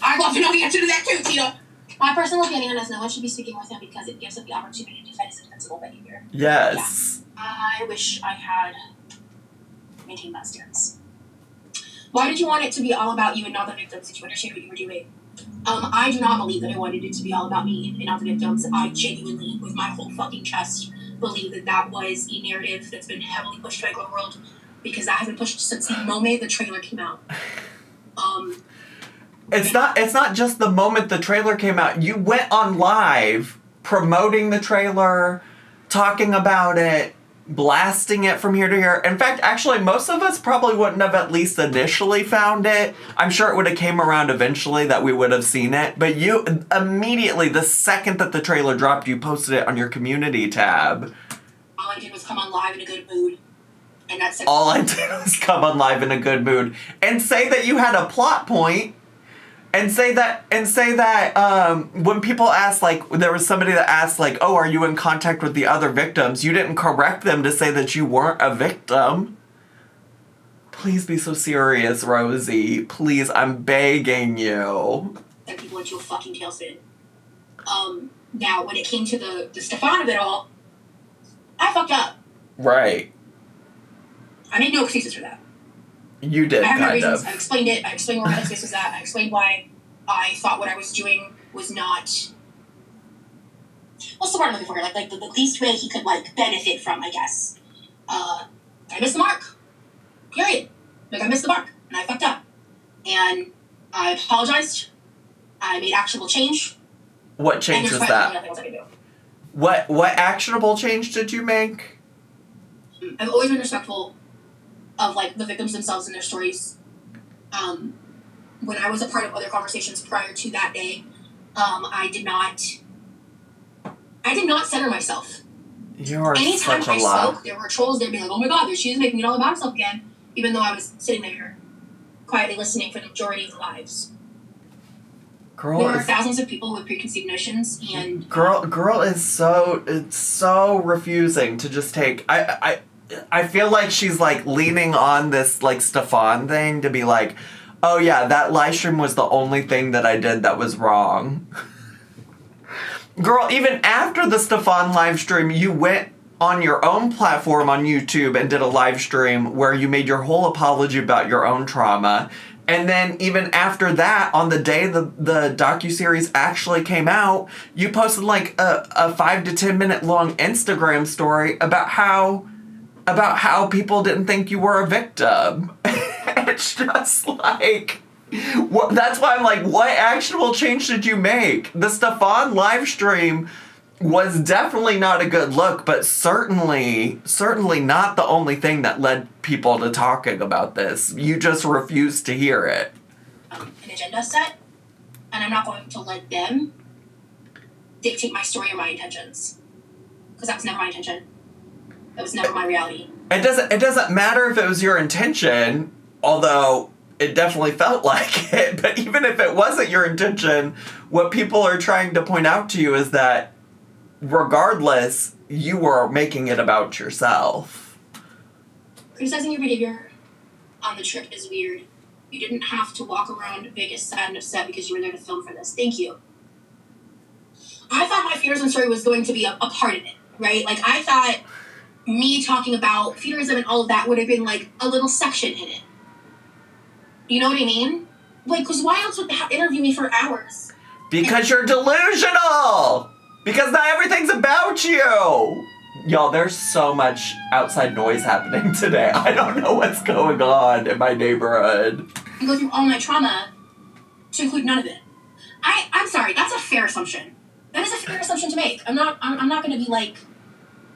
I'd love to know the answer to that too, Tina. My personal opinion is no one should be speaking with him because it gives him the opportunity to defend his defensible behavior. Yes. Yeah. I wish I had maintained that stance. Why did you want it to be all about you and not the victims? Did you understand what you were doing? I do not believe that I wanted it to be all about me and not the victims. I genuinely, with my whole fucking chest, believe that was a narrative that's been heavily pushed by the world because that has been pushed since the moment the trailer came out. It's not just the moment the trailer came out. You went on live promoting the trailer, talking about it, blasting it from here to here. In fact, actually, most of us probably wouldn't have at least initially found it. I'm sure it would have came around eventually that we would have seen it. But you, immediately, the second that the trailer dropped, you posted it on your community tab. All I did was come on live in a good mood. And that's it. All I did was come on live in a good mood. And say that you had a plot point. And say that when people ask, like, there was somebody that asked, like, oh, are you in contact with the other victims? You didn't correct them to say that you weren't a victim. Please be so serious, Rosie. Please, I'm begging you. That people into a fucking tailspin. Now, when it came to the Stefan of it all, I fucked up. Right. I made no excuses for that. You did, I have no kind reasons. of. I explained it. I explained where my headspace was at. I explained why I thought what I was doing was not... What's the word I'm looking for? Like the least way he could, like, benefit from, I guess. I missed the mark. Period. Like, I missed the mark. And I fucked up. And I apologized. I made actionable change. What change is that? Nothing else I can do. What actionable change did you make? I've always been respectful of, like, the victims themselves and their stories. When I was a part of other conversations prior to that day, I did not center myself. You're Anytime such a I lot. spoke, there were trolls. They'd be like, "Oh my God, there she is making it all about herself again," even though I was sitting there quietly listening for the majority of the lives. There are thousands of people with preconceived notions, and girl is so refusing to just take. I feel like she's like leaning on this like Stefan thing to be like, oh yeah, that live stream was the only thing that I did that was wrong. Girl, even after the Stefan live stream, you went on your own platform on YouTube and did a live stream where you made your whole apology about your own trauma. And then even after that, on the day the docuseries actually came out, you posted like a 5 to 10 minute long Instagram story about how people didn't think you were a victim. It's just like... that's why I'm like, what actionable change did you make? The Stefan live stream was definitely not a good look, but certainly not the only thing that led people to talking about this. You just refused to hear it. An agenda set, and I'm not going to let them dictate my story or my intentions, because that was never my intention. That was never my reality. It doesn't matter if it was your intention, although it definitely felt like it. But even if it wasn't your intention, what people are trying to point out to you is that regardless, you were making it about yourself. Criticizing your behavior on the trip is weird. You didn't have to walk around Vegas sad and upset because you were there to film for this. Thank you. I thought my fearsome story was going to be a part of it, right? Like, I thought me talking about fearism and all of that would have been, like, a little section in it. You know what I mean? Like, because why else would they interview me for hours? Because you're delusional! Because not everything's about you! Y'all, there's so much outside noise happening today. I don't know what's going on in my neighborhood. I go through all my trauma to include none of it. I'm sorry, that's a fair assumption. That is a fair assumption to make. I'm not going to be, like,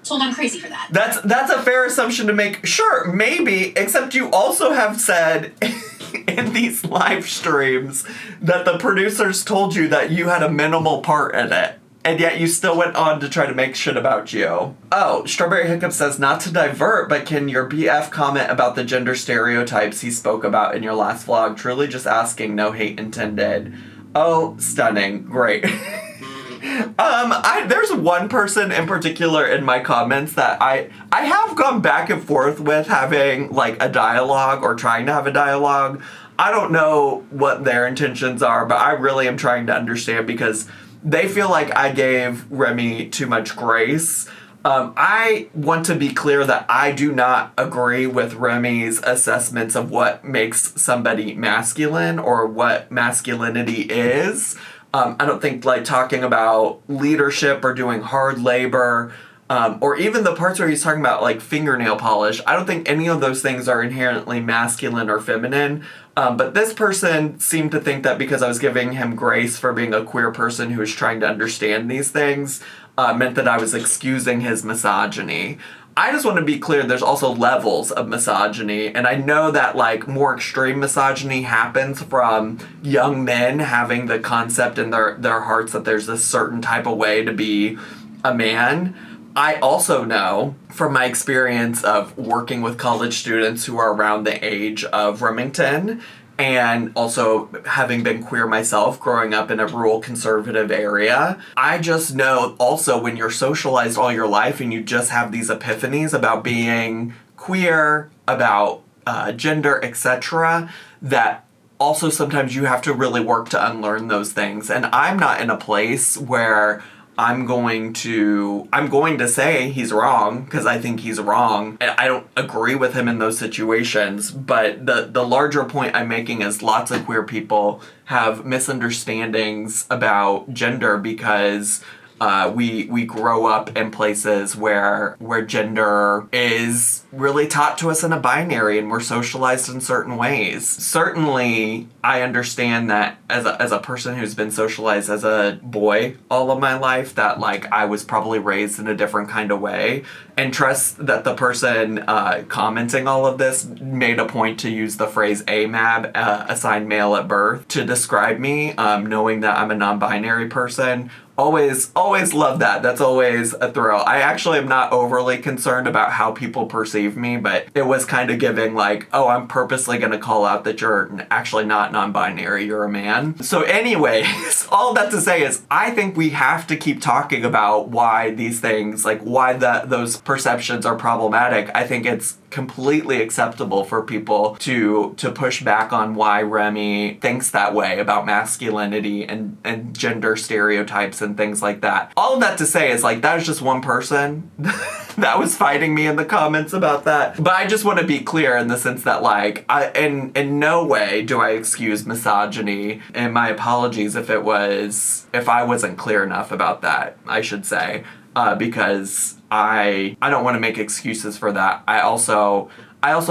told I'm crazy for that. That's a fair assumption to make. Sure, maybe, except you also have said in these live streams that the producers told you that you had a minimal part in it. And yet you still went on to try to make shit about you. Oh, Strawberry Hiccup says, not to divert, but can your BF comment about the gender stereotypes he spoke about in your last vlog? Truly just asking, no hate intended. Oh, stunning. Great. There's one person in particular in my comments that I have gone back and forth with having like a dialogue or trying to have a dialogue. I don't know what their intentions are, but I really am trying to understand because they feel like I gave Remy too much grace. I want to be clear that I do not agree with Remy's assessments of what makes somebody masculine or what masculinity is. I don't think like talking about leadership or doing hard labor, or even the parts where he's talking about like fingernail polish, I don't think any of those things are inherently masculine or feminine. But this person seemed to think that because I was giving him grace for being a queer person who was trying to understand these things, meant that I was excusing his misogyny. I just want to be clear, there's also levels of misogyny, and I know that, like, more extreme misogyny happens from young men having the concept in their hearts that there's this certain type of way to be a man. I also know from my experience of working with college students who are around the age of Remington, and also having been queer myself growing up in a rural conservative area, I just know also when you're socialized all your life and you just have these epiphanies about being queer, about gender, etc., that also sometimes you have to really work to unlearn those things. And I'm not in a place where I'm going to say he's wrong, because I think he's wrong. I don't agree with him in those situations, but the larger point I'm making is lots of queer people have misunderstandings about gender because we grow up in places where gender is really taught to us in a binary, and we're socialized in certain ways. Certainly, I understand that as a person who's been socialized as a boy all of my life, that, like, I was probably raised in a different kind of way, and trust that the person commenting all of this made a point to use the phrase AMAB, assigned male at birth, to describe me, knowing that I'm a non-binary person. Always love that. That's always a thrill. I actually am not overly concerned about how people perceive me, but it was kind of giving, like, oh, I'm purposely going to call out that you're actually not non-binary, you're a man. So anyways, all that to say is I think we have to keep talking about why these things, like why those perceptions are problematic. I think it's completely acceptable for people to push back on why Remy thinks that way about masculinity and gender stereotypes and things like that. All of that to say is, like, that is just one person that was fighting me in the comments about that. But I just want to be clear in the sense that, like, in no way do I excuse misogyny, and my apologies if I wasn't clear enough about that, I should say. Because I don't want to make excuses for that. I also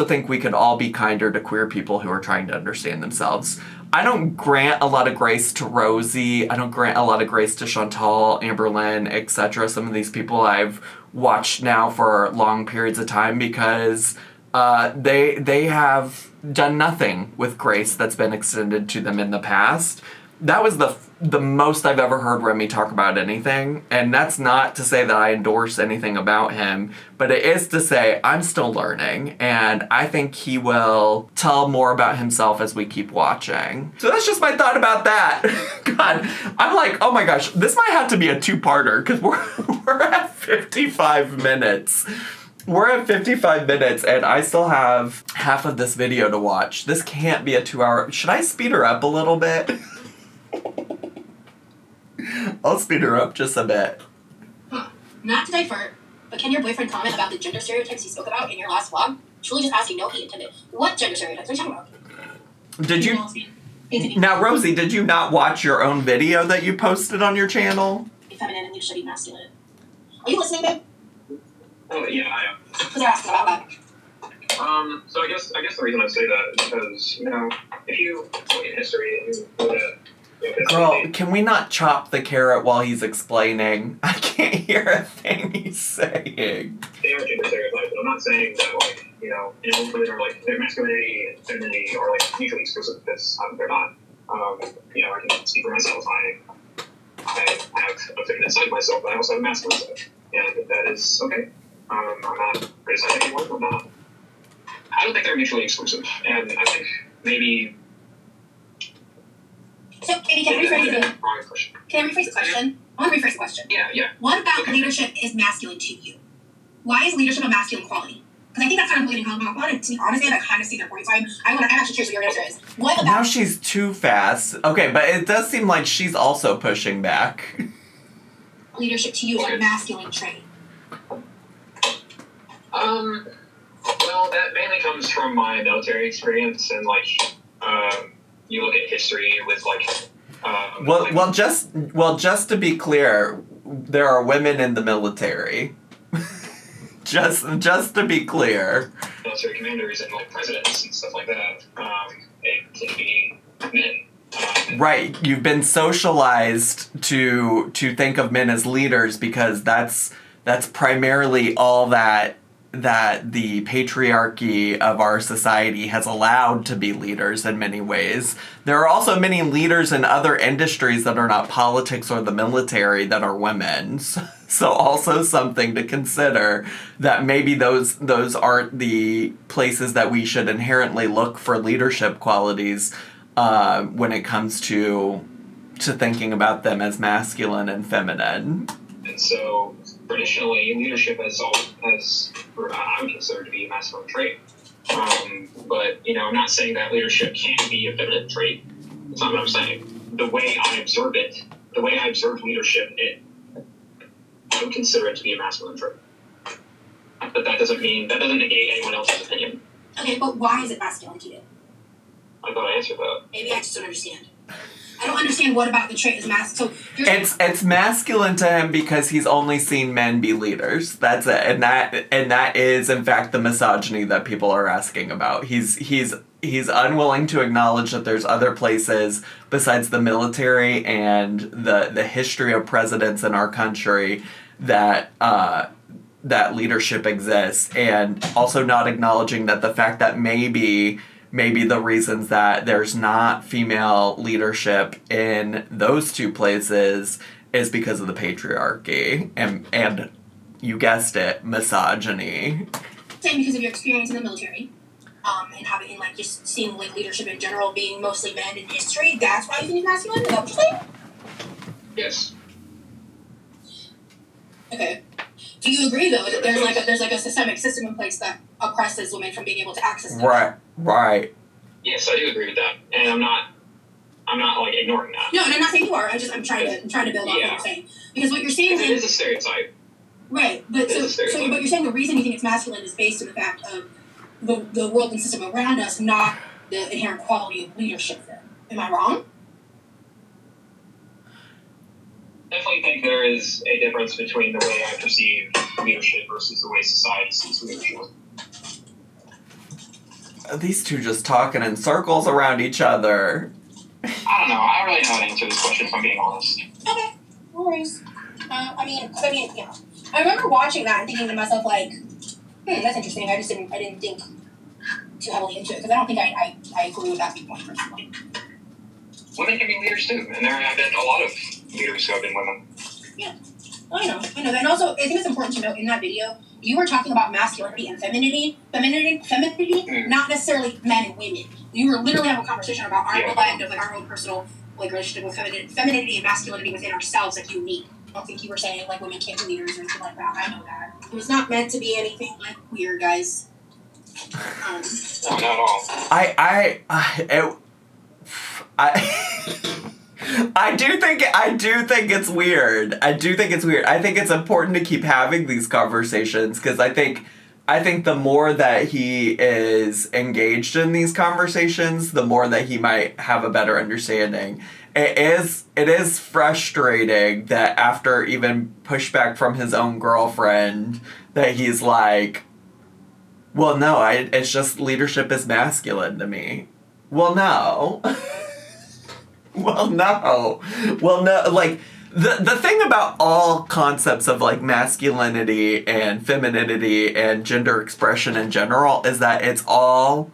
think we could all be kinder to queer people who are trying to understand themselves. I don't grant a lot of grace to Rosie. I don't grant a lot of grace to Chantal, Amberlynn, etc. Some of these people I've watched now for long periods of time because they have done nothing with grace that's been extended to them in the past. That was the most I've ever heard Remy talk about anything, and that's not to say that I endorse anything about him, but it is to say I'm still learning, and I think he will tell more about himself as we keep watching. So that's just my thought about that. God, I'm like, oh my gosh, this might have to be a two-parter, because we're at 55 minutes. We're at 55 minutes, and I still have half of this video to watch. This can't be a 2-hour... Should I speed her up a little bit? I'll speed her up just a bit. Not to divert, but can your boyfriend comment about the gender stereotypes you spoke about in your last vlog? Truly just asking, no he intended. What gender stereotypes are you talking about? Did you... Now, Rosie, did you not watch your own video that you posted on your channel? Be feminine and you should be masculine. Are you listening, babe? Oh, yeah, I am. Because they're asking about that. So I guess the reason I say that is because, you know, if you look at history and you look at... Girl, can we not chop the carrot while he's explaining? I can't hear a thing he's saying. They are gender stereotypes, but I'm not saying that, like, you know, women are, like, their masculinity and femininity are, like, mutually exclusive, because they're not. You know, I can speak for myself. I have a feminine side of myself, but I also have a masculine side, and that is okay. I'm not criticizing anyone. I don't think they're mutually exclusive, and I think maybe... So, maybe can I rephrase the question? I want to rephrase the question. Yeah. What about leadership is masculine to you? Why is leadership a masculine quality? Because I think that's kind of what you're talking about. And to be honest, I kind of see their point. So I'm actually curious what your answer is. What about... Now she's too fast. Okay, but it does seem like she's also pushing back. Leadership to you is a masculine trait. Well, that mainly comes from my military experience, and, like, you look at history with, like, well, just to be clear, there are women in the military. just to be clear. Military commanders and, like, presidents and stuff like that, they can be men. Right, you've been socialized to think of men as leaders because that's primarily all that the patriarchy of our society has allowed to be leaders in many ways. There are also many leaders in other industries that are not politics or the military that are women. So also something to consider, that maybe those aren't the places that we should inherently look for leadership qualities when it comes to thinking about them as masculine and feminine. And so traditionally, leadership has I'm considered to be a masculine trait. But, I'm not saying that leadership can't be a feminine trait. That's not what I'm saying. The way I observe it, the way I observe leadership, I would consider it to be a masculine trait. But that doesn't negate anyone else's opinion. Okay, but why is it masculine to you? I thought I answered that. Maybe I just don't understand. I don't understand what about the trait is masculine. So it's masculine to him because he's only seen men be leaders. That's it, and that is in fact the misogyny that people are asking about. He's unwilling to acknowledge that there's other places besides the military and the history of presidents in our country that leadership exists, and also not acknowledging that the fact that maybe the reasons that there's not female leadership in those two places is because of the patriarchy and you guessed it, misogyny. Same because of your experience in the military, and having just seeing leadership in general being mostly men in history. That's why you think it's masculine. Is that what you're saying? Yes. Okay. Do you agree though that there's a systemic system in place that oppresses women from being able to access them? Right. Yes, I do agree with that, and I'm not ignoring that. No, and I'm not saying you are. I'm trying to build on what you're saying, because what you're saying is a stereotype. Right, but but you're saying the reason you think it's masculine is based on the fact of the world and system around us, not the inherent quality of leadership. Then, am I wrong? Definitely think there is a difference between the way I perceive leadership versus the way society sees leadership. These two just talking in circles around each other. I don't know. I don't really know how to answer this question, if I'm being honest. Okay, no worries. I mean, I remember watching that and thinking to myself, that's interesting. I didn't think too heavily into it, because I don't think I agree with that viewpoint personally. Women can be leaders too, and there have been a lot of leaders who have been women. Yeah, I know. And also, I think it's important to note in that video, you were talking about masculinity and femininity, not necessarily men and women. You were literally having a conversation about our blend of our own personal relationship with femininity and masculinity within ourselves, unique. I don't think you were saying women can't be leaders or anything like that. I know that. It was not meant to be anything weird, guys. No, not at all. I do think it's weird. I think it's important to keep having these conversations, because I think the more that he is engaged in these conversations, the more that he might have a better understanding. It is frustrating that after even pushback from his own girlfriend, that he's like, well, no, it's just leadership is masculine to me. Well, no. Well, no. The thing about all concepts of masculinity and femininity and gender expression in general is that it's all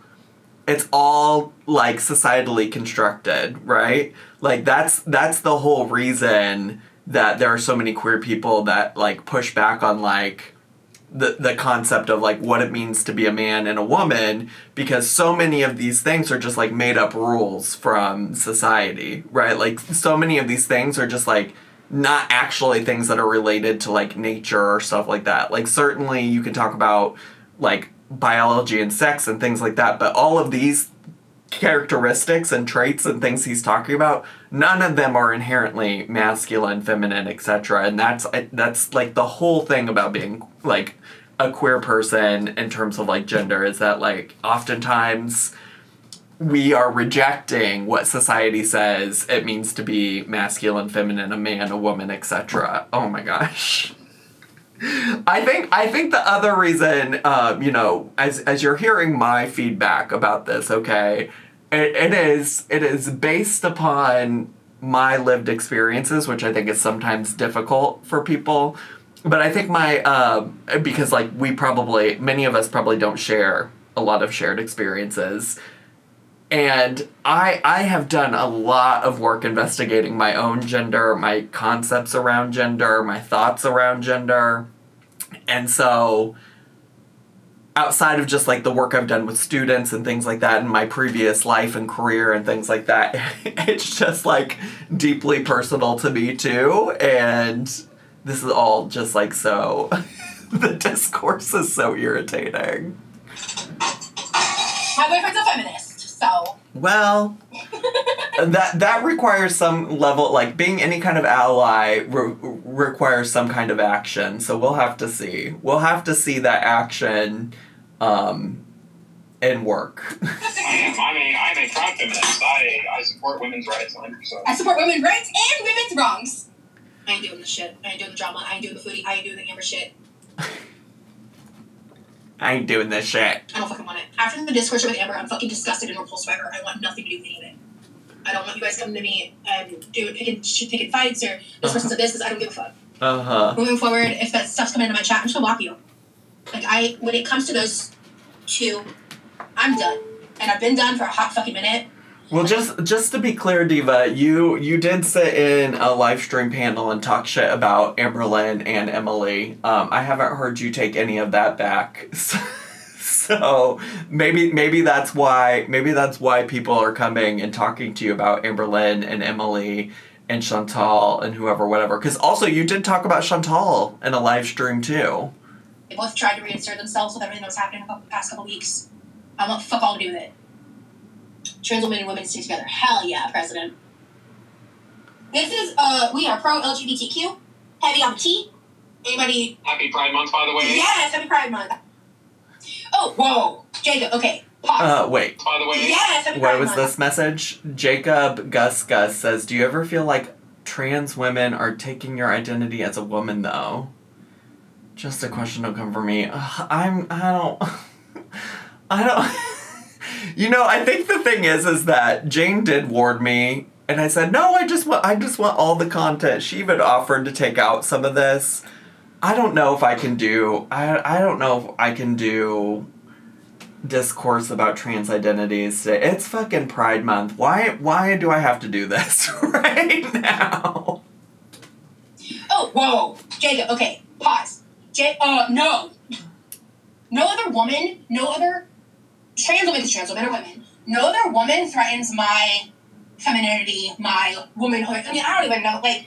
societally constructed, right? That's the whole reason that there are so many queer people that push back on the concept of what it means to be a man and a woman, because so many of these things are just made up rules from society, right? So many of these things are just not actually things that are related to nature or stuff like that. Certainly you can talk about biology and sex and things like that, but all of these characteristics and traits and things he's talking about, none of them are inherently masculine, feminine, etc. And that's the whole thing about being a queer person in terms of gender, is that oftentimes we are rejecting what society says it means to be masculine, feminine, a man, a woman, etc. Oh my gosh. I think the other reason, as you're hearing my feedback about this, okay, it is based upon my lived experiences, which I think is sometimes difficult for people, But I think because like many of us probably don't share a lot of shared experiences. And I have done a lot of work investigating my own gender, my concepts around gender, my thoughts around gender. And so outside of just like the work I've done with students and things like that in my previous life and career and things like that, it's just like deeply personal to me too. And this is all just like so, the discourse is so irritating. My boyfriend's a feminist, so. Well, that requires some level, like being any kind of ally requires some kind of action. So we'll have to see. We'll have to see that action and work. I'm a proud feminist. I support women's rights 100%. I support women's rights and women's wrongs. I ain't doing the shit. I ain't doing the drama. I ain't doing the foodie. I ain't doing the Amber shit. I ain't doing this shit. I don't fucking want it. After the discourse with Amber, I'm fucking disgusted and repulsed by her. I want nothing to do with any of it. I don't want you guys coming to me and picking fights or this person's a this because I don't give a fuck. Uh-huh. Moving forward, if that stuff's coming into my chat, I'm just gonna block you. Like, when it comes to those two, I'm done. And I've been done for a hot fucking minute. Well, just to be clear, Diva, you did sit in a live stream panel and talk shit about Amberlynn and Emily. I haven't heard you take any of that back. So maybe that's why people are coming and talking to you about Amberlynn and Emily and Chantal and whoever, whatever. Because also you did talk about Chantal in a live stream too. They both tried to reinsert themselves with everything that was happening the past couple weeks. I want fuck all to do with it. Trans women and women stay together. Hell yeah, President. This is, we are pro-LGBTQ. Heavy on the T. Anybody? Happy Pride Month, by the way. Yes, happy Pride Month. Oh, whoa. Jacob, okay. Pause. Wait. By the way. Yes, happy Pride What Month. was this message? Jacob Gus says, do you ever feel like trans women are taking your identity as a woman, though? Just a question don't come from me. I don't... You know, I think the thing is that Jane did warn me, and I said, no, I just want all the content. She even offered to take out some of this. I don't know if I can do, I don't know if I can do discourse about trans identities today. It's fucking Pride Month. Why do I have to do this right now? Oh, whoa. Jacob, okay. Pause. No. No other woman, no other trans woman, because trans women are women. No other woman threatens my femininity, my womanhood. I mean, I don't even know. Like,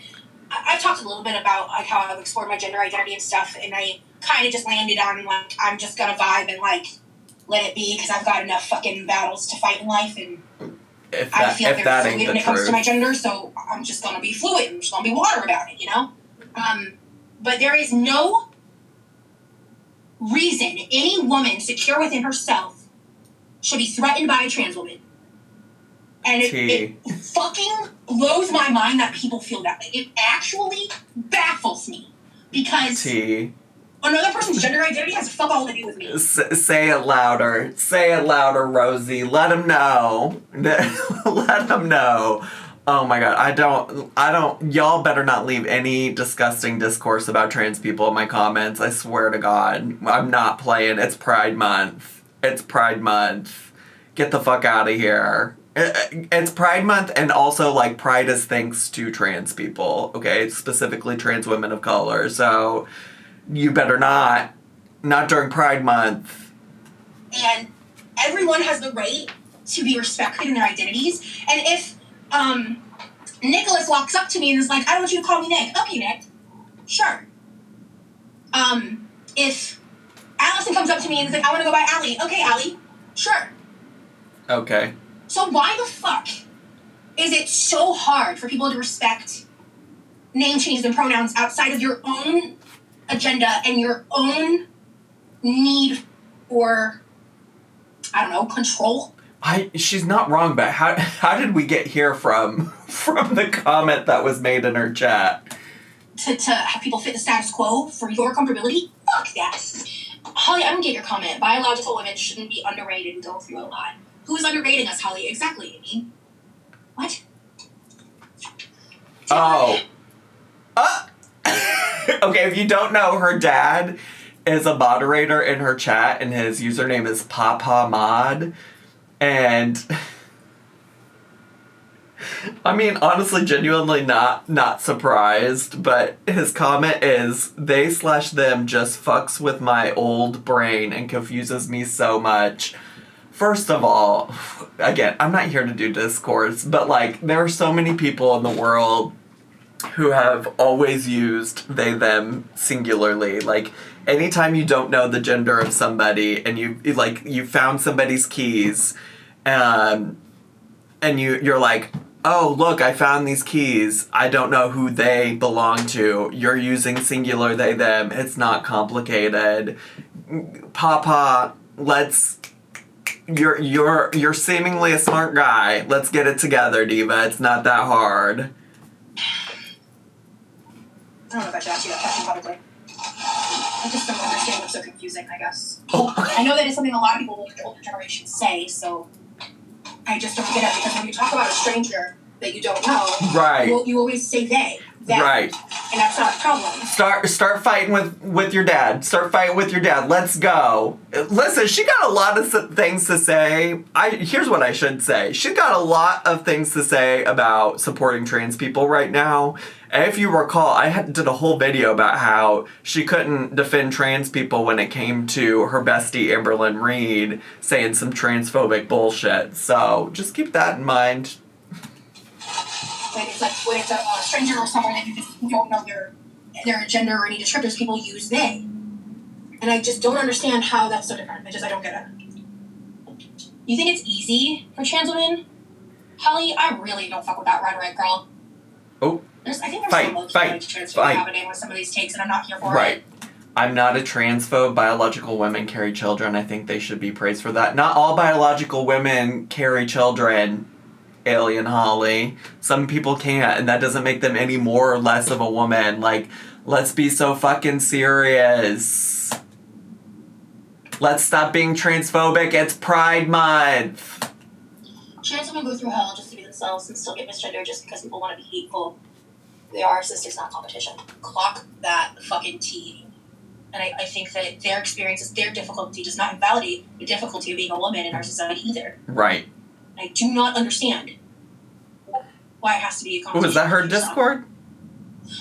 I've talked a little bit about like how I've explored my gender identity and stuff, and I kind of just landed on like I'm just gonna vibe and like let it be because I've got enough fucking battles to fight in life, and I feel like they're fluid when it comes to my gender, so I'm just gonna be fluid. I'm just gonna be water about it, you know. But there is no reason any woman secure within herself should be threatened by a trans woman. And it fucking blows my mind that people feel that way. It actually baffles me. Because another person's gender identity has fuck all to do with me. Say it louder. Say it louder, Rosie. Let them know. Let them know. Oh my god, I don't, y'all better not leave any disgusting discourse about trans people in my comments. I swear to God. I'm not playing. It's Pride Month. It's Pride Month. Get the fuck out of here. It's Pride Month, and also, like, Pride is thanks to trans people, okay? Specifically trans women of color, so you better not during Pride Month. And everyone has the right to be respected in their identities, and if, Nicholas walks up to me and is like, I want you to call me Nick. Okay, Nick. Sure. If Allison comes up to me and is like, I want to go by Allie. Okay, Allie. Sure. Okay. So why the fuck is it so hard for people to respect name changes and pronouns outside of your own agenda and your own need for, I don't know, control? She's not wrong, but how did we get here from the comment that was made in her chat? To have people fit the status quo for your comfortability? Fuck that. Holly, I don't get your comment. Biological women shouldn't be underrated and go through a lot. Who is underrating us, Holly? Exactly, Amy. What? Oh. Okay, if you don't know, her dad is a moderator in her chat, and his username is Papa Mod. And I mean, honestly, genuinely not surprised, but his comment is, they/them just fucks with my old brain and confuses me so much. First of all, again, I'm not here to do discourse, but, like, there are so many people in the world who have always used they/them singularly. Like, anytime you don't know the gender of somebody and you found somebody's keys, and you're like, oh, look, I found these keys. I don't know who they belong to. You're using singular they/them. It's not complicated. Papa, You're seemingly a smart guy. Let's get it together, Diva. It's not that hard. I don't know if I should ask you that question publicly. I just don't understand what's so confusing, I guess. Oh. I know that it's something a lot of people in the older generation say, so I just don't get it, because when you talk about a stranger that you don't know, right, you always say they. Them. Right. And that's not a problem. Start fighting with your dad. Start fighting with your dad. Let's go. Listen, she got a lot of things to say. Here's what I should say. She got a lot of things to say about supporting trans people right now. And if you recall, I did a whole video about how she couldn't defend trans people when it came to her bestie Amberlynn Reed saying some transphobic bullshit. So just keep that in mind. When it's a stranger or someone that you don't know their gender or any descriptors, people use they. And I just don't understand how that's so different. I don't get it. You think it's easy for trans women? Holly, I really don't fuck with that rhetoric, girl. Oh. I think there's some low-key transphobia happening with some of these takes, and I'm not here for it. Right. I'm not a transphobe. Biological women carry children. I think they should be praised for that. Not all biological women carry children, Alien Holly. Some people can't, and that doesn't make them any more or less of a woman. Like, let's be so fucking serious. Let's stop being transphobic. It's Pride Month. Trans women go through hell just to be themselves and still get misgendered just because people want to be hateful. They are sisters, not competition. Clock that fucking T. And I think that their experiences, their difficulty does not invalidate the difficulty of being a woman in our society either. Right. I do not understand why it has to be a conversation. Was that her Discord?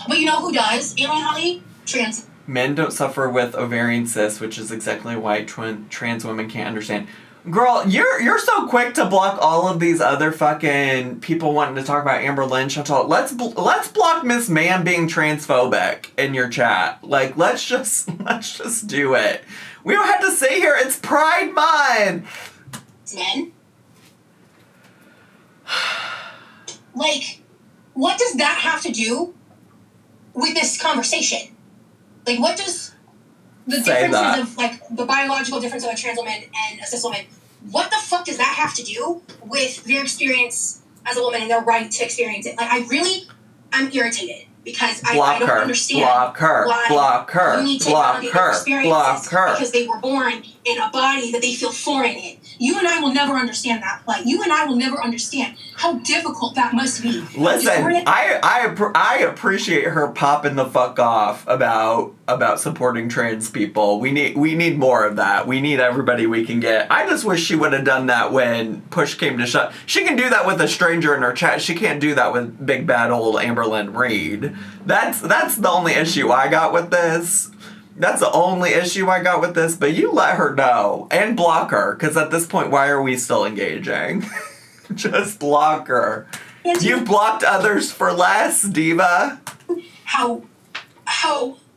But you know who does? Alien Holly? Trans. Men don't suffer with ovarian cysts, which is exactly why trans women can't understand. Girl, you're so quick to block all of these other fucking people wanting to talk about Amberlynn. Chantal. Let's block Miss Man being transphobic in your chat. Like, let's just do it. We don't have to sit here. It's Pride Month. Men. Like, what does that have to do with this conversation? Like, what does the differences of, like, the biological difference of a trans woman and a cis woman, what the fuck does that have to do with their experience as a woman and their right to experience it? Like, I'm irritated because I don't understand why you need to validate their experiences because they were born in a body that they feel foreign in. You and I will never understand that. Like, you and I will never understand how difficult that must be. Listen, I appreciate her popping the fuck off about supporting trans people. We need more of that. We need everybody we can get. I just wish she would have done that when push came to shove. She can do that with a stranger in her chat. She can't do that with big bad old Amberlynn Reed. That's the only issue I got with this. That's the only issue I got with this, but you let her know. And block her, because at this point, why are we still engaging? Just block her. You've blocked others for less, diva. How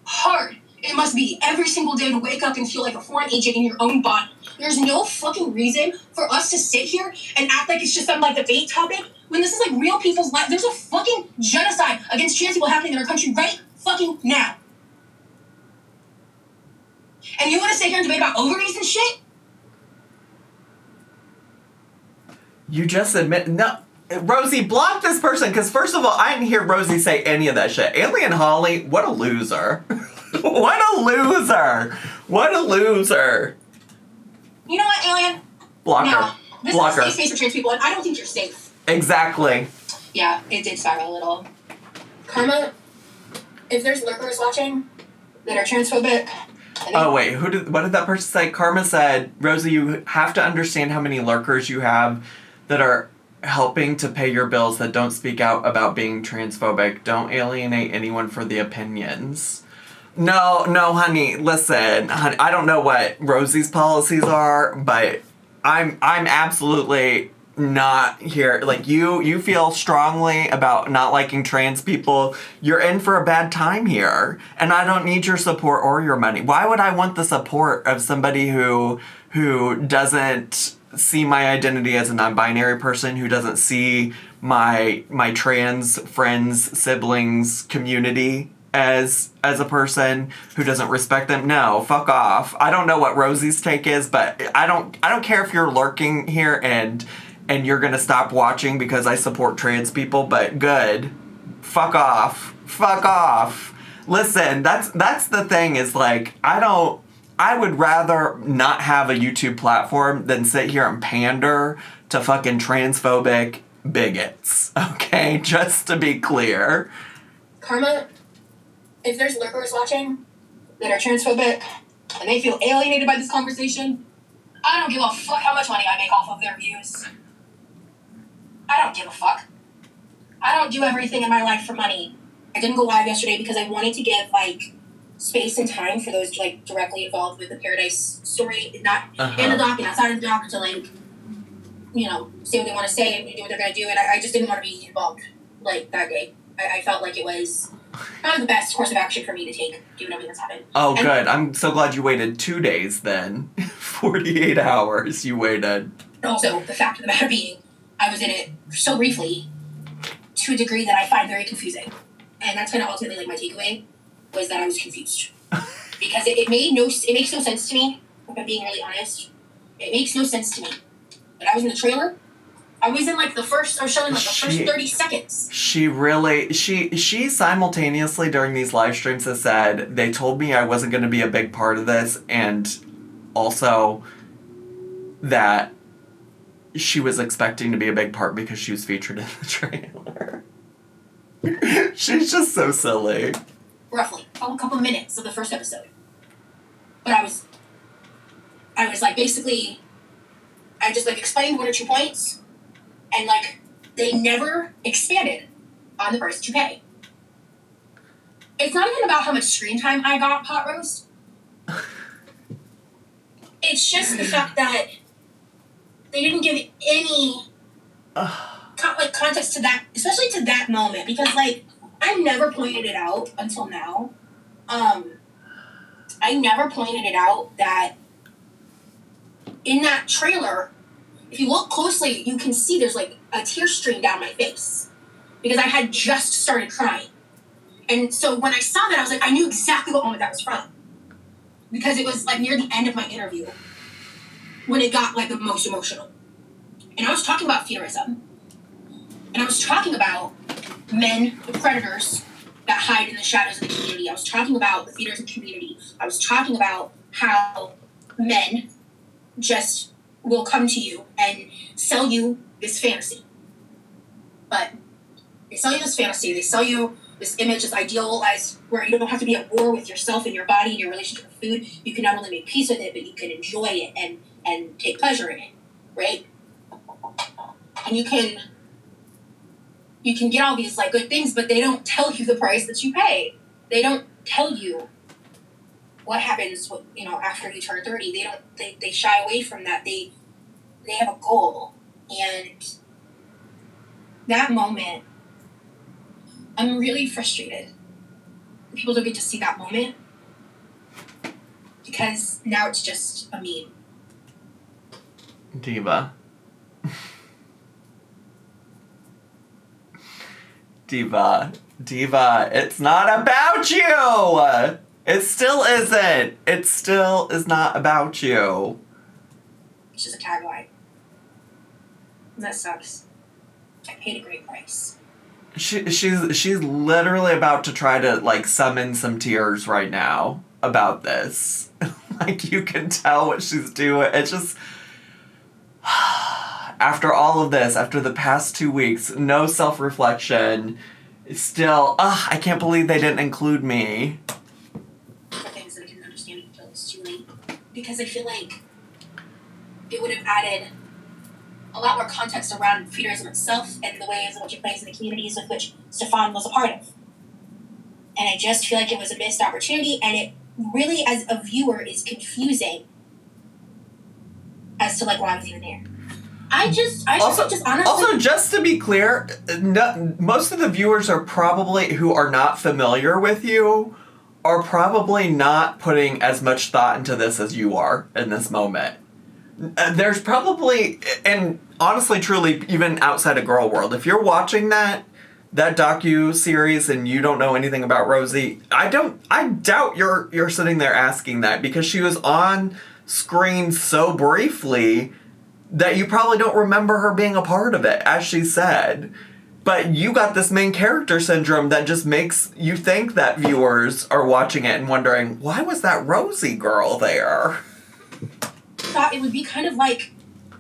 hard it must be every single day to wake up and feel like a foreign agent in your own body. There's no fucking reason for us to sit here and act like it's just some, like, debate topic, when this is, like, real people's life. There's a fucking genocide against trans people happening in our country right fucking now. And you want to sit here and debate about ovaries and shit? You just admit... No, Rosie, block this person, because first of all, I didn't hear Rosie say any of that shit. Alien Holly, what a loser. What a loser. What a loser. You know what, Alien? Block her. This is a safe space for trans people, and I don't think you're safe. Exactly. Yeah, it did spiral a little. Karma if there's lurkers watching that are transphobic. Oh, wait, what did that person say? Karma said, Rosie, you have to understand how many lurkers you have that are helping to pay your bills that don't speak out about being transphobic. Don't alienate anyone for the opinions. No, honey, listen, honey, I don't know what Rosie's policies are, but I'm absolutely not here. Like, you feel strongly about not liking trans people. You're in for a bad time here, and I don't need your support or your money. Why would I want the support of somebody who doesn't see my identity as a non-binary person, who doesn't see my trans friends, siblings, community as a person, who doesn't respect them? No, fuck off. I don't know what Rosie's take is, but I don't care if you're lurking here and you're gonna stop watching because I support trans people, but good. Fuck off. Fuck off. Listen, that's the thing, is like, I would rather not have a YouTube platform than sit here and pander to fucking transphobic bigots. Okay? Just to be clear. Karma, if there's lurkers watching that are transphobic and they feel alienated by this conversation, I don't give a fuck how much money I make off of their views. I don't give a fuck. I don't do everything in my life for money. I didn't go live yesterday because I wanted to give, like, space and time for those, like, directly involved with the Paradise story, not in the doc and outside of the doc, to, like, you know, say what they want to say and do what they're going to do. And I just didn't want to be involved, like, that day. I felt like it was not the best course of action for me to take, given everything that's happened. Oh, and good. I'm so glad you waited 2 days then. 48 hours you waited. Also, the fact of the matter being, I was in it so briefly, to a degree that I find very confusing. And that's kind of ultimately, like, my takeaway, was that I was confused. Because it makes no sense to me, if I'm being really honest. It makes no sense to me. But I was in the trailer. I was in, like, I was showing, like, the first 30 seconds. She simultaneously during these live streams has said, they told me I wasn't going to be a big part of this, and also that she was expecting to be a big part because she was featured in the trailer. She's just so silly. Roughly. A couple of minutes of the first episode. But I was like, basically, I just, like, explained 1 or 2 points, and, like, they never expanded on the price to pay. It's not even about how much screen time I got, Pot Roast. It's just the fact that they didn't give any context to that, especially to that moment, because, like, I never pointed it out until now. I never pointed it out that in that trailer, if you look closely, you can see there's, like, a tear stream down my face because I had just started crying. And so when I saw that, I was like, I knew exactly what moment that was from, because it was, like, near the end of my interview when it got, like, the most emotional. And I was talking about fetishism. And I was talking about men, the predators that hide in the shadows of the community. I was talking about the fetishism community. I was talking about how men just will come to you and sell you this fantasy. But they sell you this fantasy. They sell you this image, this idealized, where you don't have to be at war with yourself and your body and your relationship with food. You can not only make peace with it, but you can enjoy it and take pleasure in it, right? And you can get all these, like, good things, but they don't tell you the price that you pay. They don't tell you what happens, you know, after you turn 30. They shy away from that. They have a goal. And that moment, I'm really frustrated. People don't get to see that moment because now it's just a meme. Diva. Diva, it's not about you! It still isn't. It still is not about you. It's just a tagline. And that sucks. I paid a great price. She's literally about to try to, like, summon some tears right now about this. Like, you can tell what she's doing. It's just... After all of this, after the past 2 weeks, no self-reflection, Still, I can't believe they didn't include me. Things that I didn't understand until it's too late. Because I feel like it would have added a lot more context around feudalism itself and the ways in which it plays in the communities with which Stefan was a part of. And I just feel like it was a missed opportunity, and it really, as a viewer, is confusing as to like why I was even there. I just honestly. Also, just to be clear, most of the viewers are probably who are not familiar with you are probably not putting as much thought into this as you are in this moment. There's probably, and honestly, truly, even outside of Girl World, if you're watching that docu-series and you don't know anything about Rosie, I doubt you're sitting there asking that, because she was on screen so briefly that you probably don't remember her being a part of it, as she said. But you got this main character syndrome that just makes you think that viewers are watching it and wondering, why was that Rosie girl there? Thought it would be kind of like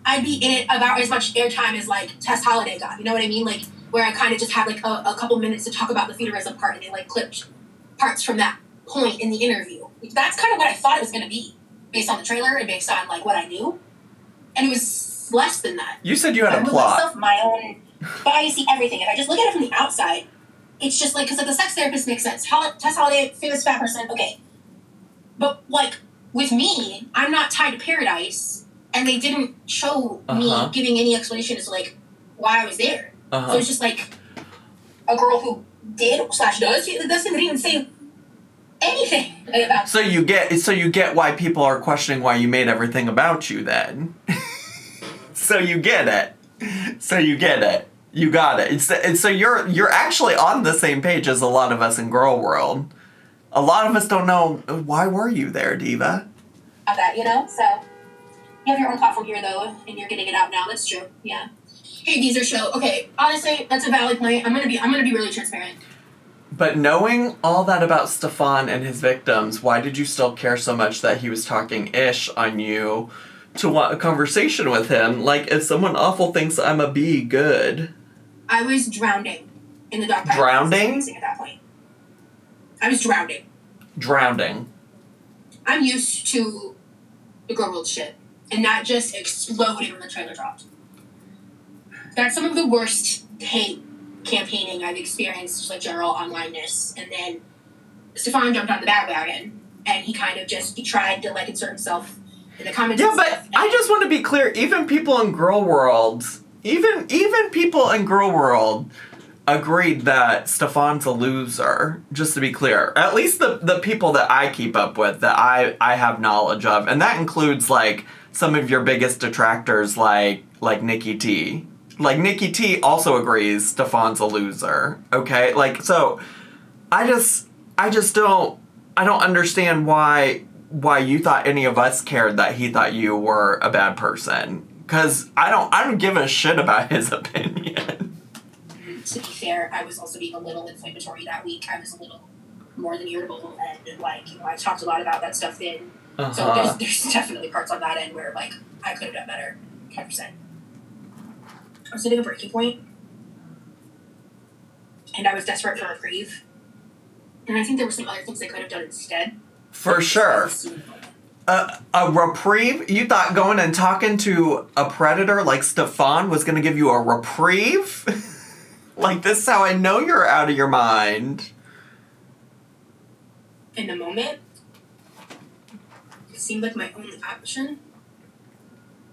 I'd be in it about as much airtime as like Tess Holiday got. You know what I mean? Like where I kind of just had like a couple minutes to talk about the feudalism part, and they like clipped parts from that point in the interview. That's kind of what I thought it was going to be, based on the trailer and based on like what I knew. And it was less than that. You said you had a plot. Myself, my own, but I see everything. If I just look at it from the outside, it's just like, because like the sex therapist makes sense. Tess Holiday, famous fat person, okay. But like with me, I'm not tied to Paradise, and they didn't show me giving any explanation as to like why I was there. So it's just like a girl who did/does. It doesn't even say anything about. So you get why people are questioning why you made everything about you then. So you get it. You got it. And so you're actually on the same page as a lot of us in Girl World. A lot of us don't know, why were you there, Diva? Of that, you know? So you have your own platform here though, and you're getting it out now. That's true. Yeah. Hey, Deezer show. Okay, honestly, that's a valid point. I'm gonna be really transparent. But knowing all that about Stefan and his victims, why did you still care so much that he was talking ish on you to want a conversation with him? Like, if someone awful thinks I'm a bee, good. I was drowning in the dark. Drowning? At that point. I was drowning. Drowning. I'm used to the Girl World shit, and that just exploded when the trailer dropped. That's some of the worst hate campaigning I've experienced, just like general onlineness. And then Stefan jumped on the bandwagon, and he kind of he tried to like insert himself in the comments. Yeah, but I just want to be clear. Even people in Girl World, even people in Girl World agreed that Stefan's a loser. Just to be clear, at least the people that I keep up with, that I have knowledge of, and that includes like some of your biggest detractors, like Nikki T. Like, Nikki T also agrees Stefan's a loser, okay? Like, so, I don't understand why you thought any of us cared that he thought you were a bad person. Because I don't give a shit about his opinion. To be fair, I was also being a little inflammatory that week. I was a little more than irritable, and like, you know, I talked a lot about that stuff then. So there's definitely parts on that end where, like, I could have done better, 100%. I was hitting a breaking point, and I was desperate for a reprieve. And I think there were some other things I could have done instead. For sure. A reprieve? You thought going and talking to a predator like Stefan was going to give you a reprieve? Like, this is how I know you're out of your mind. In the moment, it seemed like my only option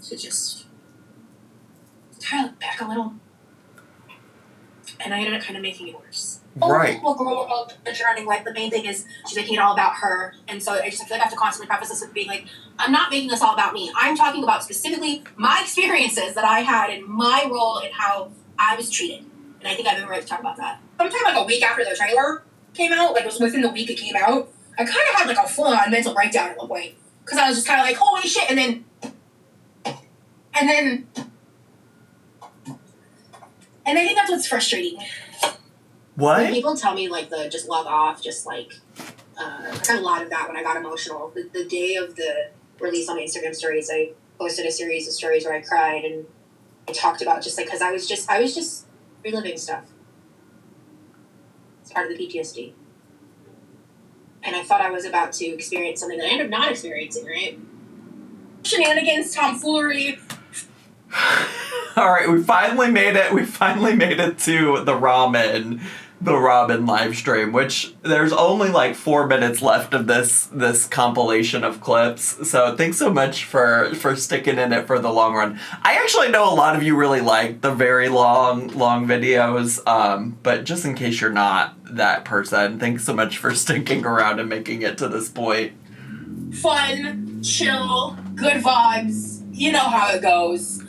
to just kind of look back a little, and I ended up kind of making it worse. Right. Well, Girl World, the journey, like, the main thing is she's making it all about her, and so I feel like I have to constantly preface this with being like, I'm not making this all about me. I'm talking about specifically my experiences that I had in my role and how I was treated, and I think I have every right to talk about that. Sometime like a week after the trailer came out, like it was within the week it came out, I kind of had like a full-on mental breakdown at one point, because I was just kind of like, holy shit, and then I think that's what's frustrating. What? When people tell me, like, just log off, just, like, I got a lot of that when I got emotional. The day of the release on my Instagram stories, I posted a series of stories where I cried, and I talked about just, like, because I was just reliving stuff. It's part of the PTSD. And I thought I was about to experience something that I ended up not experiencing, right? Shenanigans, tomfoolery. All right, we finally made it. We finally made it to the ramen live stream, which there's only like 4 minutes left of this compilation of clips. So thanks so much for sticking in it for the long run. I actually know a lot of you really like the very long videos, but just in case you're not that person, thanks so much for sticking around and making it to this point. Fun, chill, good vibes. You know how it goes.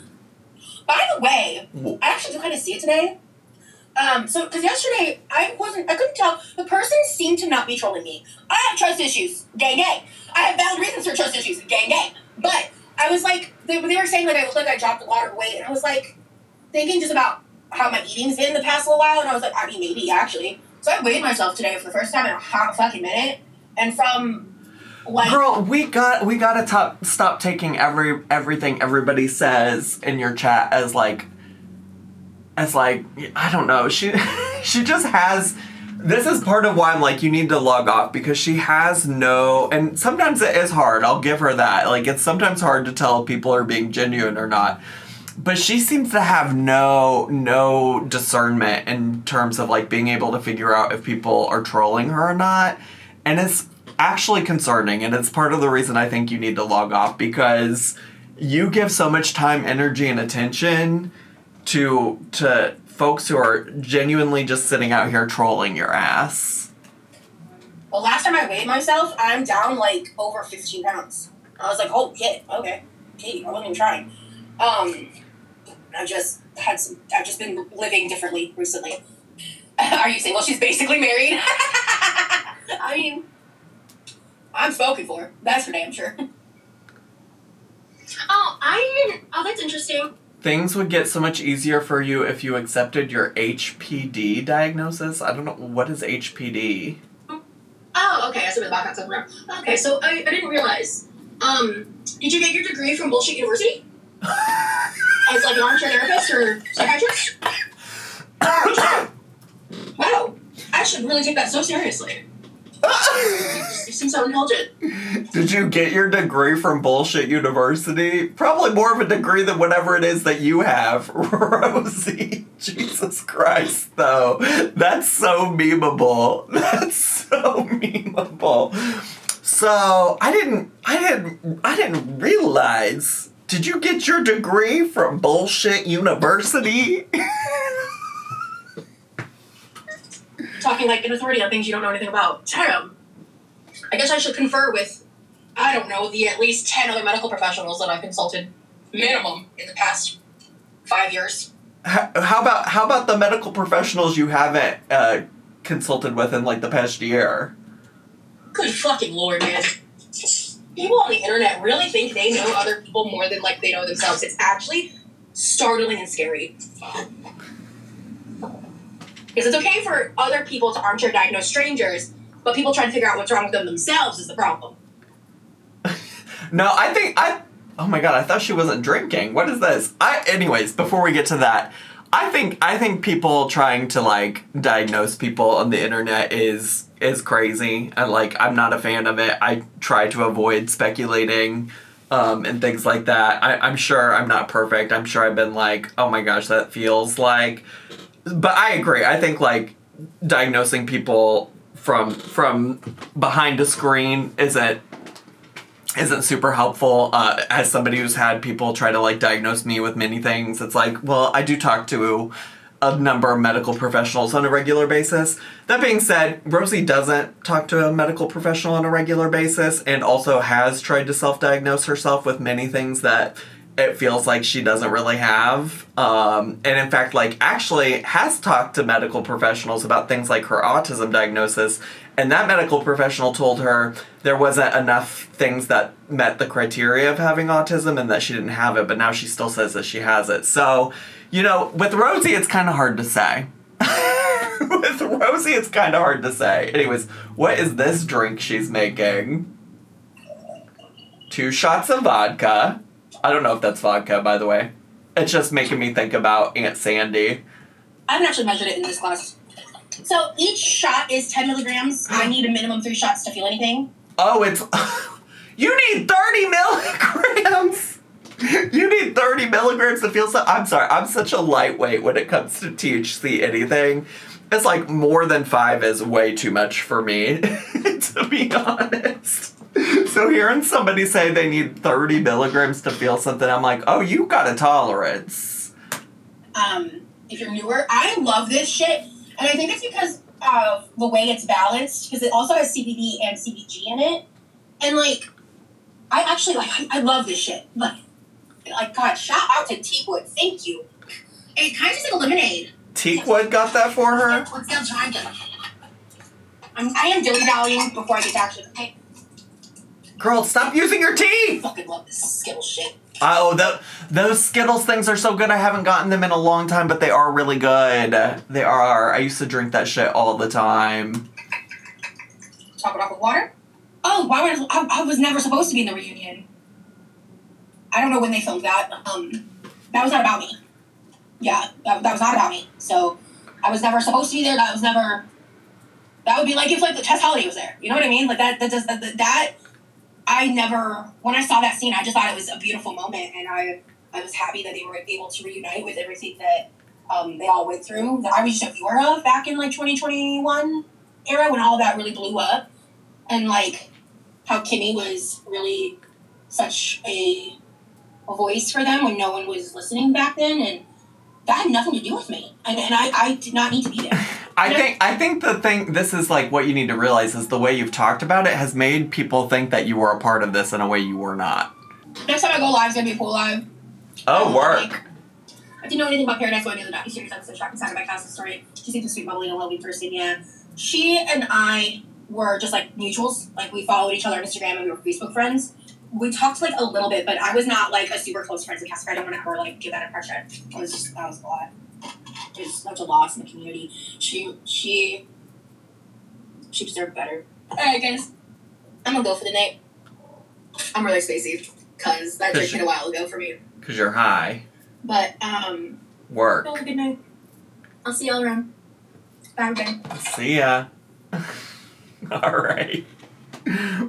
By the way, I actually do kind of see it today. Because yesterday, I couldn't tell. The person seemed to not be trolling me. I have trust issues. Gang, gang. I have valid reasons for trust issues. Gang, gang. But I was like, they were saying that I looked like I dropped a lot of weight. And I was like, thinking just about how my eating's been the past little while. And I was like, I mean, maybe, actually. So I weighed myself today for the first time in a hot fucking minute. And from... like, girl, we gotta stop taking everything everybody says in your chat as like I don't know. She just has. This is part of why I'm like, you need to log off, because she has no. And sometimes it is hard. I'll give her that. Like, it's sometimes hard to tell if people are being genuine or not. But she seems to have no discernment in terms of like being able to figure out if people are trolling her or not, and it's actually concerning, and it's part of the reason I think you need to log off, because you give so much time, energy, and attention to folks who are genuinely just sitting out here trolling your ass. Well, last time I weighed myself, I'm down like over 15 pounds. I was like, oh shit, okay, I wasn't even trying. I've just been living differently recently. Are you single? She's basically married. I mean, I'm spoken for. That's for damn sure. Oh, that's interesting. Things would get so much easier for you if you accepted your HPD diagnosis. I don't know, what is HPD? Oh, okay, I see where the back somewhere. Okay, so I didn't realize. Did you get your degree from bullshit university? As like an armchair therapist or psychiatrist? Wow, I should really take that so seriously. You seem so intelligent. Did you get your degree from bullshit university? Probably more of a degree than whatever it is that you have, Rosie. Jesus Christ, though. That's so memeable. That's so memeable. So I didn't realize. Did you get your degree from bullshit university? Talking like an authority on things you don't know anything about. Damn. I guess I should confer with, I don't know, the at least 10 other medical professionals that I've consulted minimum in the past 5 years. How about the medical professionals you haven't consulted with in like the past year? Good fucking lord, man. People on the internet really think they know other people more than like they know themselves. It's actually startling and scary. Because it's okay for other people to armchair diagnose strangers, but people trying to figure out what's wrong with them themselves is the problem. No, oh my god, I thought she wasn't drinking. What is this? Anyways, before we get to that, I think people trying to like diagnose people on the internet is crazy. And like, I'm not a fan of it. I try to avoid speculating and things like that. I'm sure I'm not perfect. I'm sure I've been like, oh my gosh, that feels like... But I agree. I think like diagnosing people from behind a screen isn't super helpful. As somebody who's had people try to like diagnose me with many things, it's like, well, I do talk to a number of medical professionals on a regular basis. That being said, Rosie doesn't talk to a medical professional on a regular basis, and also has tried to self-diagnose herself with many things that it feels like she doesn't really have. And in fact, like, actually has talked to medical professionals about things like her autism diagnosis, and that medical professional told her there wasn't enough things that met the criteria of having autism and that she didn't have it, but now she still says that she has it. So, you know, with Rosie, it's kind of hard to say. With Rosie, it's kind of hard to say. Anyways, what is this drink she's making? 2 shots of vodka. I don't know if that's vodka, by the way. It's just making me think about Aunt Sandy. I haven't actually measured it in this class. So each shot is 10 milligrams. I need a minimum 3 shots to feel anything. Oh, it's... You need 30 milligrams! You need 30 milligrams to feel so... I'm sorry, I'm such a lightweight when it comes to THC anything. It's like more than 5 is way too much for me, to be honest. So hearing somebody say they need 30 milligrams to feel something, I'm like, oh, you got a tolerance. If you're newer, I love this shit. And I think it's because of the way it's balanced, because it also has CBD and CBG in it. And, like, I actually, like, I love this shit. Like, God, shout out to Teakwood. Thank you. It kind of tastes like a lemonade. Teakwood got that for her? Let's go try it. I am dilly-dallying before I get to actually, okay? Girl, stop using your teeth! I fucking love this Skittles shit. Oh, those Skittles things are so good. I haven't gotten them in a long time, but they are really good. They are. I used to drink that shit all the time. Top it off with water? Oh, why would I was never supposed to be in the reunion. I don't know when they filmed that. That was not about me. Yeah, that was not about me. So, I was never supposed to be there. That would be like if, like, the Tess Holiday was there. You know what I mean? Like, I never, when I saw that scene, I just thought it was a beautiful moment, and I was happy that they were able to reunite with everything that they all went through, that I was just a viewer of back in, like, 2021 era, when all that really blew up, and, like, how Kimmy was really such a voice for them when no one was listening back then, and that had nothing to do with me, and I did not need to be there. I think the thing, this is like what you need to realize is the way you've talked about it has made people think that you were a part of this in a way you were not. Next time I go live, it's going to be a pool live. Oh, work. Like, I didn't know anything about Paradise going to the Docuseries episode, Shock Inside of my Castle story. She seems a sweet, bubbly, and loving person, yeah. She and I were just, like, mutuals. Like, we followed each other on Instagram, and we were Facebook friends. We talked, like, a little bit, but I was not, like, a super close friend with Casper. I don't want to ever, like, give that impression. That was a lot. It was such a loss in the community. She deserved better. Alright, guys. I'm gonna go for the night. I'm really spacey, because that took a while ago for me. Because you're high. But, Work. have a good night. I'll see y'all around. Bye, Ben. See ya. Alright.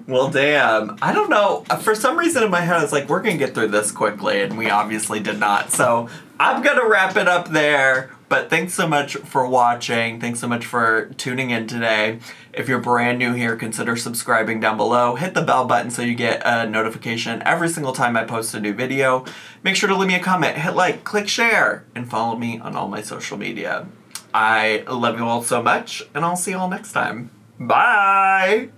Well, damn. I don't know. For some reason in my head, I was like, we're going to get through this quickly, and we obviously did not. So I'm going to wrap it up there. But thanks so much for watching. Thanks so much for tuning in today. If you're brand new here, consider subscribing down below. Hit the bell button so you get a notification every single time I post a new video. Make sure to leave me a comment, hit like, click share, and follow me on all my social media. I love you all so much, and I'll see you all next time. Bye!